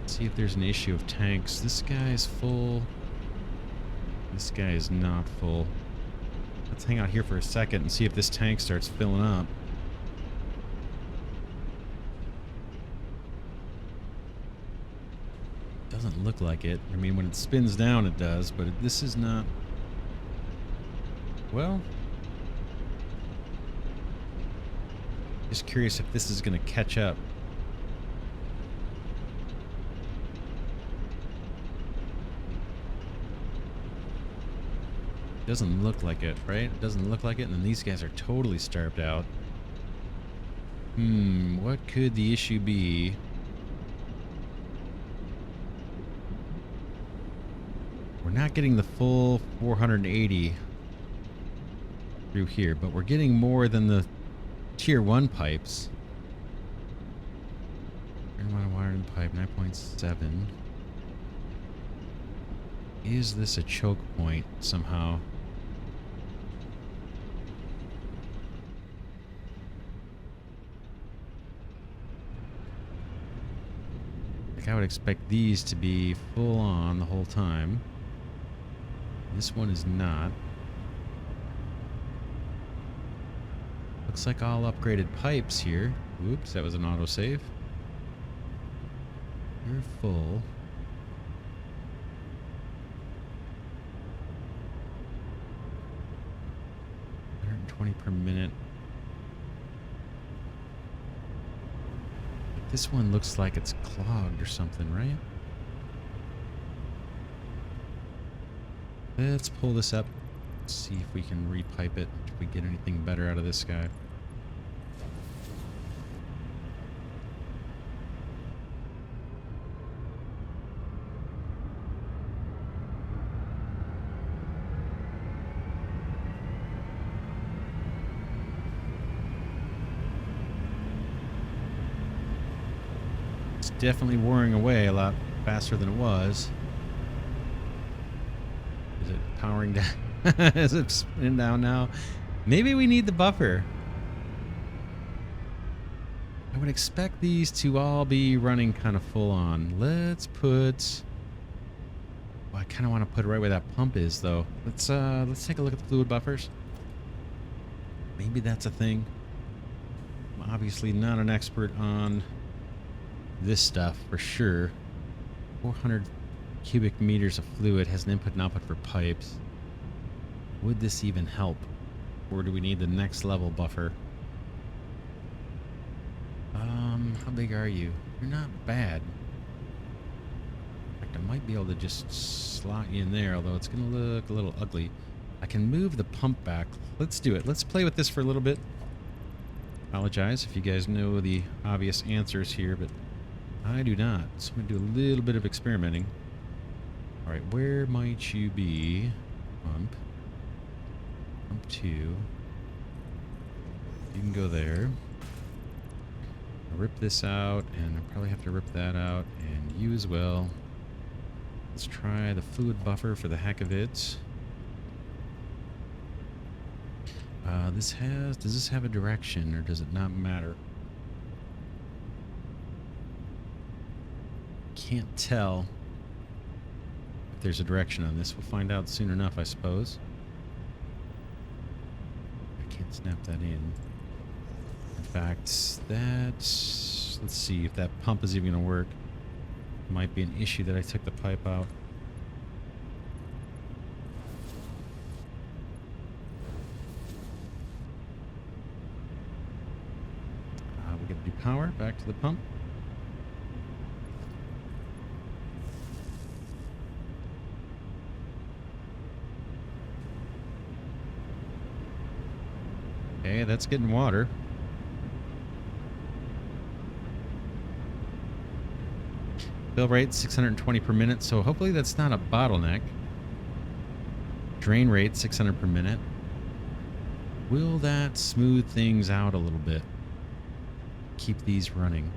Let's see if there's an issue of tanks. This guy is full. This guy is not full. Let's hang out here for a second and see if this tank starts filling up. Doesn't look like it. I mean, when it spins down, it does, but this is not... Well... Just curious if this is going to catch up. Doesn't look like it, right? It doesn't look like it, and then these guys are totally starved out. What could the issue be? We're not getting the full 480 through here, but we're getting more than the Tier 1 pipes. Amount of wiring pipe, 9.7. Is this a choke point somehow? Like I would expect these to be full on the whole time. This one is not. Looks like all upgraded pipes here. Oops, that was an autosave. You're full. 120 per minute. But this one looks like it's clogged or something, right? Let's pull this up. See if we can repipe it. If we get anything better out of this guy. It's definitely wearing away a lot faster than it was. Is it powering down? Is it spinning down now? Maybe we need the buffer. I would expect these to all be running kind of full on. Let's put... Well, I kind of want to put it right where that pump is, though. Let's take a look at the fluid buffers. Maybe that's a thing. I'm obviously not an expert on this stuff for sure. 400 cubic meters of fluid has an input and output for pipes. Would this even help? Or do we need the next level buffer? How big are you? You're not bad. In fact, I might be able to just slot you in there, although it's going to look a little ugly. I can move the pump back. Let's do it. Let's play with this for a little bit. Apologize if you guys know the obvious answers here, but I do not. So I'm going to do a little bit of experimenting. All right, where might you be? Pump. Pump 2. You can go there. I'll rip this out, and I'll probably have to rip that out, and you as well. Let's try the fluid buffer for the heck of it. Does this have a direction, or does it not matter? Can't tell if there's a direction on this. We'll find out soon enough, I suppose. I can't snap that in. In fact, let's see if that pump is even going to work. Might be an issue that I took the pipe out. We got to do power back to the pump. Okay, that's getting water. Fill rate 620 per minute, so hopefully that's not a bottleneck. Drain rate 600 per minute. Will that smooth things out a little bit? Keep these running.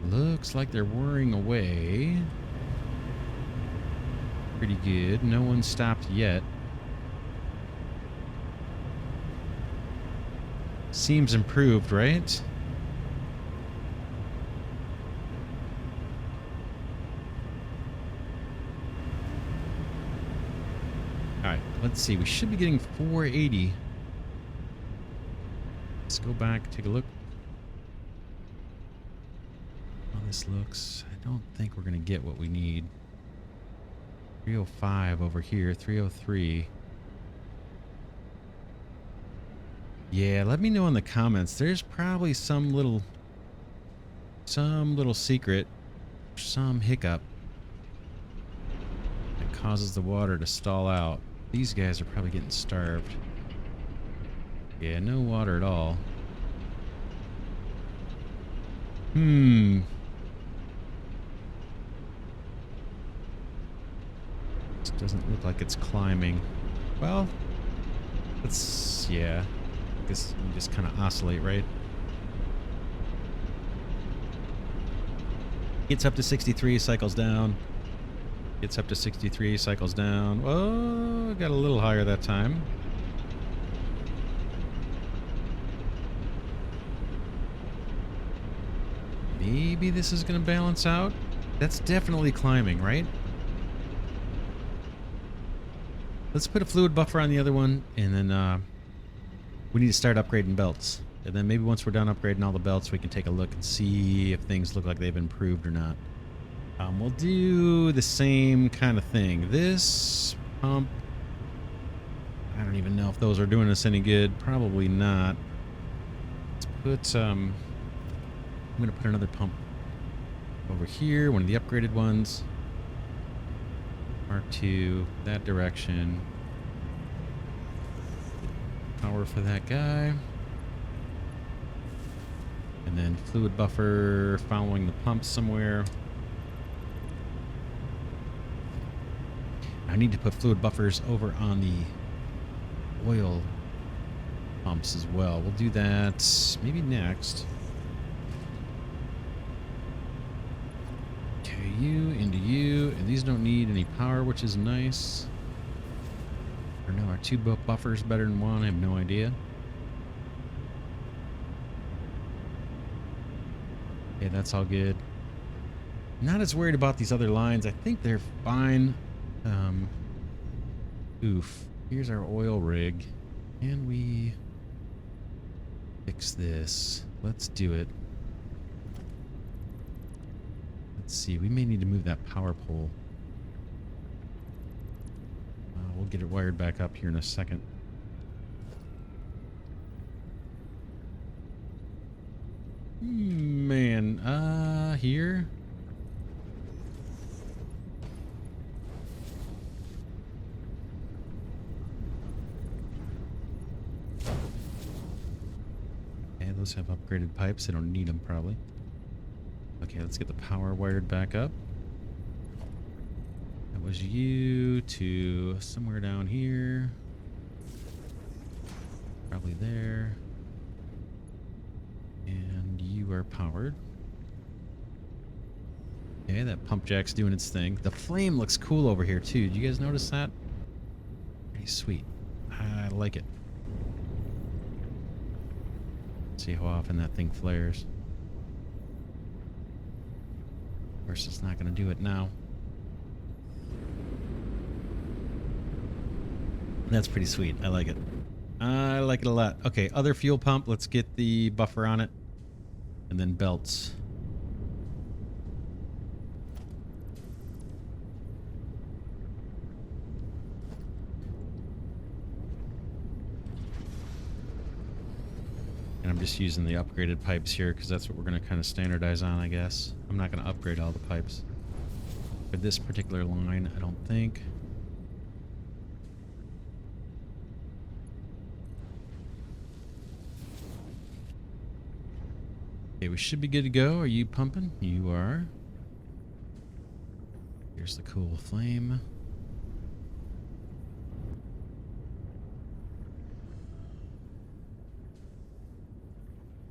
Looks like they're whirring away. Pretty good. No one stopped yet. Seems improved, right? Alright, let's see. We should be getting 480. Let's go back, take a look. this looks. I don't think we're going to get what we need. 305 over here, 303. Yeah, let me know in the comments. There's probably some little secret, some hiccup that causes the water to stall out. These guys are probably getting starved. Yeah, no water at all. This doesn't look like it's climbing. Well, yeah. I guess you just kind of oscillate, right? Gets up to 63, cycles down. Gets up to 63, cycles down. Oh, got a little higher that time. Maybe this is going to balance out. That's definitely climbing, right? Let's put a fluid buffer on the other one, and then we need to start upgrading belts. And then maybe once we're done upgrading all the belts, we can take a look and see if things look like they've improved or not. We'll do the same kind of thing. This pump, I don't even know if those are doing us any good. Probably not. Let's put, I'm going to put another pump over here, one of the upgraded ones. R2, that direction. Power for that guy. And then fluid buffer following the pump somewhere. I need to put fluid buffers over on the oil pumps as well. We'll do that maybe next. Okay, you into you. And these don't need any power, which is nice. Or no, are two buffers better than one? I have no idea. Okay, that's all good. Not as worried about these other lines. I think they're fine. Oof. Here's our oil rig. Can we fix this? Let's do it. Let's see. We may need to move that power pole. We'll get it wired back up here in a second. Man, here. Okay, those have upgraded pipes. They don't need them probably. Okay, let's get the power wired back up. That was you to somewhere down here. Probably there. And you are powered. Okay, that pump jack's doing its thing. The flame looks cool over here too. Did you guys notice that? Pretty sweet. I like it. See how often that thing flares. Of course, it's not going to do it now. That's pretty sweet. I like it. I like it a lot. Okay, other fuel pump. Let's get the buffer on it. And then belts. And I'm just using the upgraded pipes here because that's what we're going to kind of standardize on, I guess. I'm not going to upgrade all the pipes. For this particular line, I don't think. Okay, we should be good to go. Are you pumping? You are. Here's the cool flame.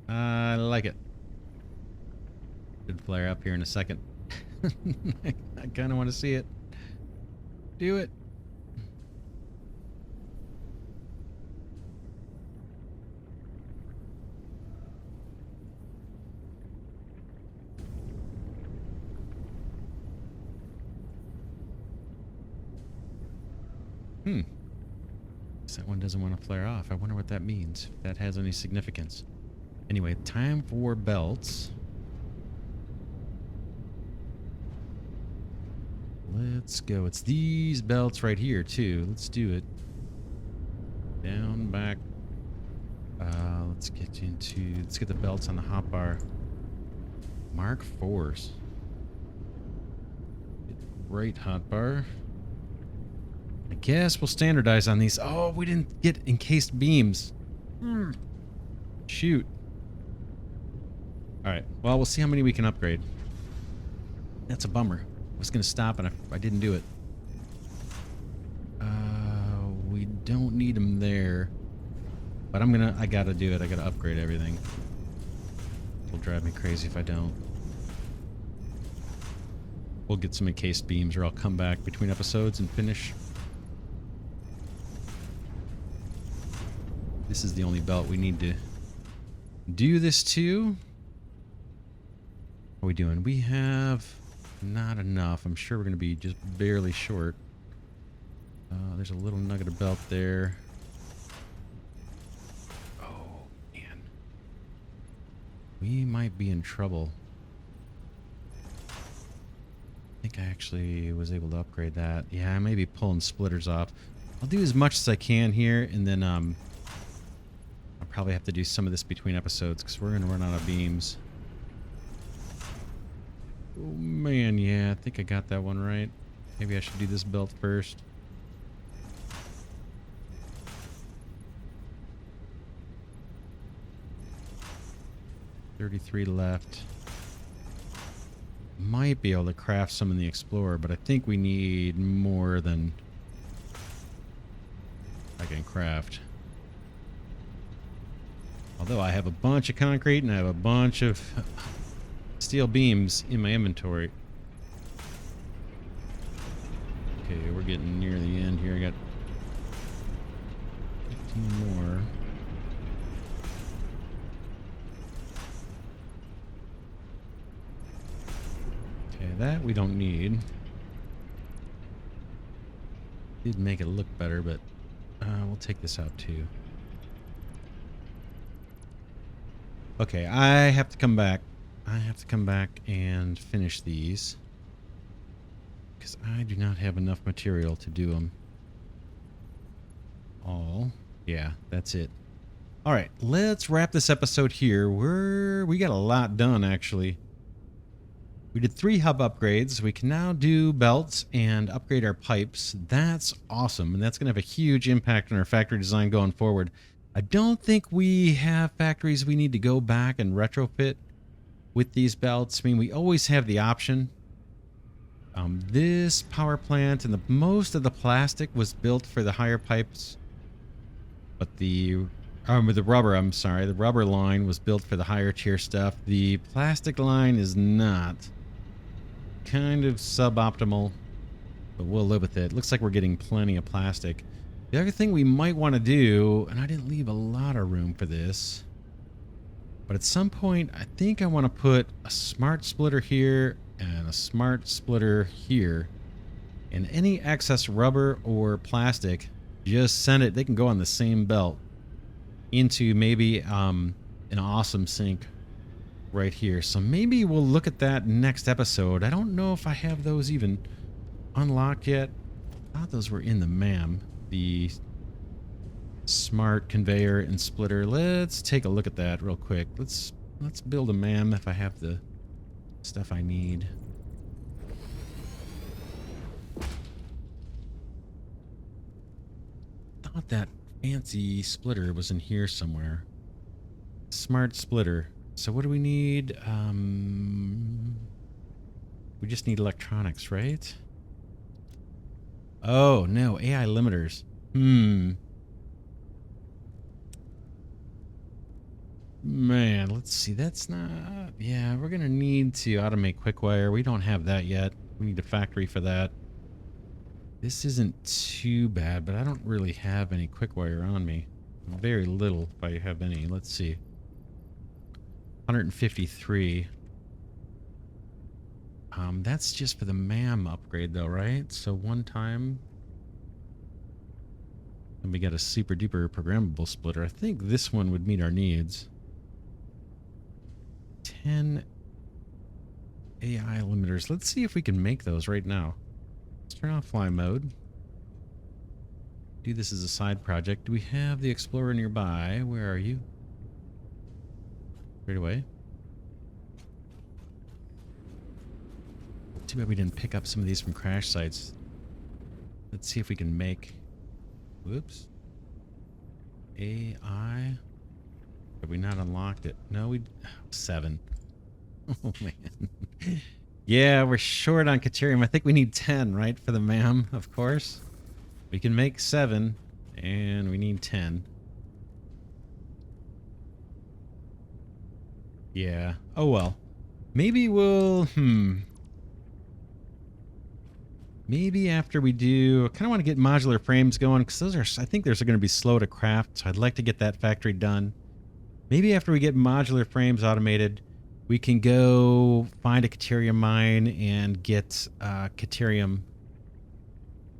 I like it. Should flare up here in a second. I kind of want to see it. Do it. That one doesn't want to flare off. I wonder what that means. If that has any significance. Anyway, time for belts. Let's go. It's these belts right here, too. Let's do it. Down, back. Let's get the belts on the hotbar. Mark 4s. Right hotbar. I guess we'll standardize on these. Oh, we didn't get encased beams. Shoot. Alright, well, we'll see how many we can upgrade. That's a bummer. I was going to stop and I didn't do it. We don't need them there. But I gotta do it. I gotta upgrade everything. It'll drive me crazy if I don't. We'll get some encased beams or I'll come back between episodes and finish. This is the only belt we need to do this to. How are we doing? We have not enough. I'm sure we're going to be just barely short. There's a little nugget of belt there. Oh, man. We might be in trouble. I think I actually was able to upgrade that. Yeah, I may be pulling splitters off. I'll do as much as I can here, and then I'll probably have to do some of this between episodes because we're going to run out of beams. Oh, man, yeah, I think I got that one right. Maybe I should do this belt first. $33 left. Might be able to craft some in the Explorer, but I think we need more than I can craft. Although I have a bunch of concrete and I have a bunch of steel beams in my inventory. Okay, we're getting near the end here. I got 15 more. Okay, that we don't need. Did make it look better, but we'll take this out too. Okay, I have to come back. I have to come back and finish these because I do not have enough material to do them all. Yeah, that's it. All right, let's wrap this episode here. We got a lot done, actually. We did 3 hub upgrades. We can now do belts and upgrade our pipes. That's awesome, and that's going to have a huge impact on our factory design going forward. I don't think we have factories we need to go back and retrofit with these belts. I mean, we always have the option. This power plant and most of the plastic was built for the higher pipes, but the rubber, I'm sorry, the rubber line was built for the higher tier stuff. The plastic line is not. Kind of suboptimal, but we'll live with it. Looks like we're getting plenty of plastic. The other thing we might want to do, and I didn't leave a lot of room for this, but at some point I think I want to put a smart splitter here and a smart splitter here, and any excess rubber or plastic, just send it. They can go on the same belt into maybe an awesome sink right here. So maybe we'll look at that next episode. I don't know if I have those even unlocked yet. I thought those were in the MAM, the smart conveyor and splitter. Let's take a look at that real quick. Let's build a MAM if I have the stuff I need. Thought that fancy splitter was in here somewhere. Smart splitter. So what do we need? We just need electronics, right? Oh, no. AI limiters. Man, let's see. That's not... Yeah, we're going to need to automate QuickWire. We don't have that yet. We need a factory for that. This isn't too bad, but I don't really have any QuickWire on me. Very little, if I have any. Let's see. 153. That's just for the MAM upgrade, though, right? So one time... And we got a super duper programmable splitter. I think this one would meet our needs. 10 AI limiters. Let's see if we can make those right now. Let's turn off fly mode. Do this as a side project. Do we have the Explorer nearby? Where are you? Right away. Too bad we didn't pick up some of these from crash sites. Let's see if we can make... Whoops. AI. Have we not unlocked it? No, we... 7. Oh, man. Yeah, we're short on Caterium. I think we need 10, right? For the MAM, of course. We can make 7, and we need 10. Yeah. Oh, well. Maybe we'll... Maybe after we do... I kind of want to get modular frames going, because those are... I think those are going to be slow to craft, so I'd like to get that factory done. Maybe after we get modular frames automated, we can go find a Caterium mine and get Caterium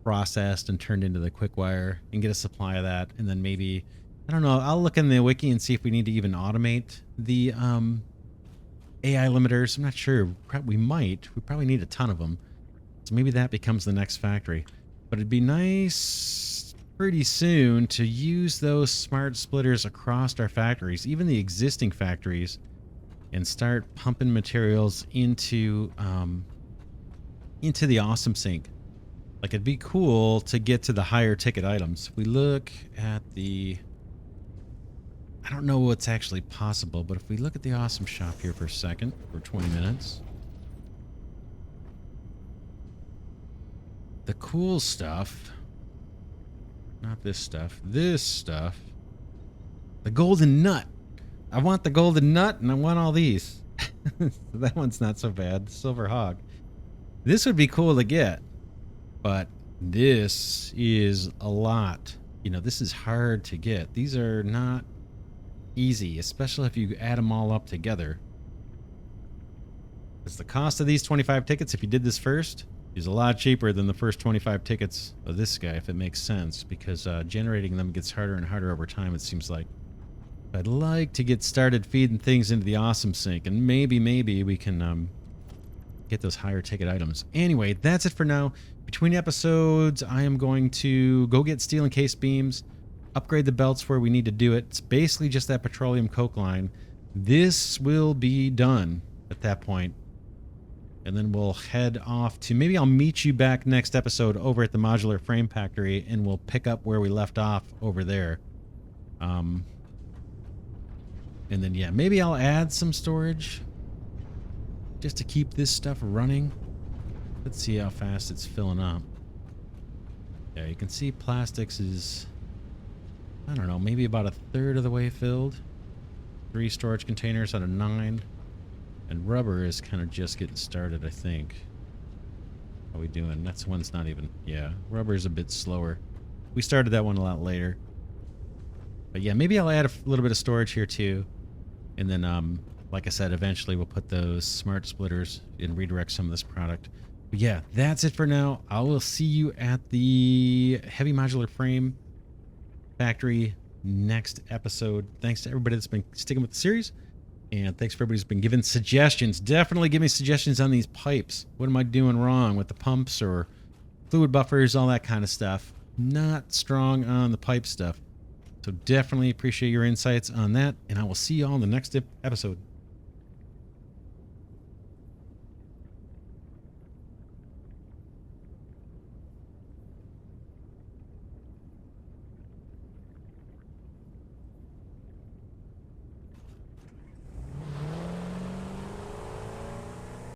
processed and turned into the quick wire and get a supply of that. And then maybe... I don't know. I'll look in the wiki and see if we need to even automate the AI limiters. I'm not sure. We might. We probably need a ton of them. So maybe that becomes the next factory. But it'd be nice pretty soon to use those smart splitters across our factories, even the existing factories, and start pumping materials into the awesome sink. Like, it'd be cool to get to the higher ticket items. If we look at the... I don't know what's actually possible, but if we look at the awesome shop here for a second, for 20 minutes... The cool stuff, not this stuff, this stuff, the golden nut. I want the golden nut and I want all these. That one's not so bad. The silver hog. This would be cool to get, but this is a lot. You know, this is hard to get. These are not easy, especially if you add them all up together. Because the cost of these 25 tickets, if you did this first, is a lot cheaper than the first 25 tickets of this guy, if it makes sense, because generating them gets harder and harder over time, it seems like. I'd like to get started feeding things into the awesome sink, and maybe we can get those higher ticket items. Anyway, that's it for now. Between episodes, I am going to go get steel and case beams, upgrade the belts where we need to do it. It's basically just that petroleum coke line. This will be done at that point. And then we'll head off to... Maybe I'll meet you back next episode over at the Modular Frame Factory, and we'll pick up where we left off over there. And then, yeah, maybe I'll add some storage just to keep this stuff running. Let's see how fast it's filling up. Yeah, you can see plastics is... I don't know, maybe about a third of the way filled. 3 storage containers out of 9. And rubber is kind of just getting started, I think. How are we doing? That's one's not even... Yeah, rubber is a bit slower. We started that one a lot later. But yeah, maybe I'll add a little bit of storage here too. And then, like I said, eventually we'll put those smart splitters and redirect some of this product. But yeah, that's it for now. I will see you at the Heavy Modular Frame Factory next episode. Thanks to everybody that's been sticking with the series. And thanks for everybody who's been giving suggestions. Definitely give me suggestions on these pipes. What am I doing wrong with the pumps or fluid buffers, all that kind of stuff. Not strong on the pipe stuff. So definitely appreciate your insights on that. And I will see you all in the next episode.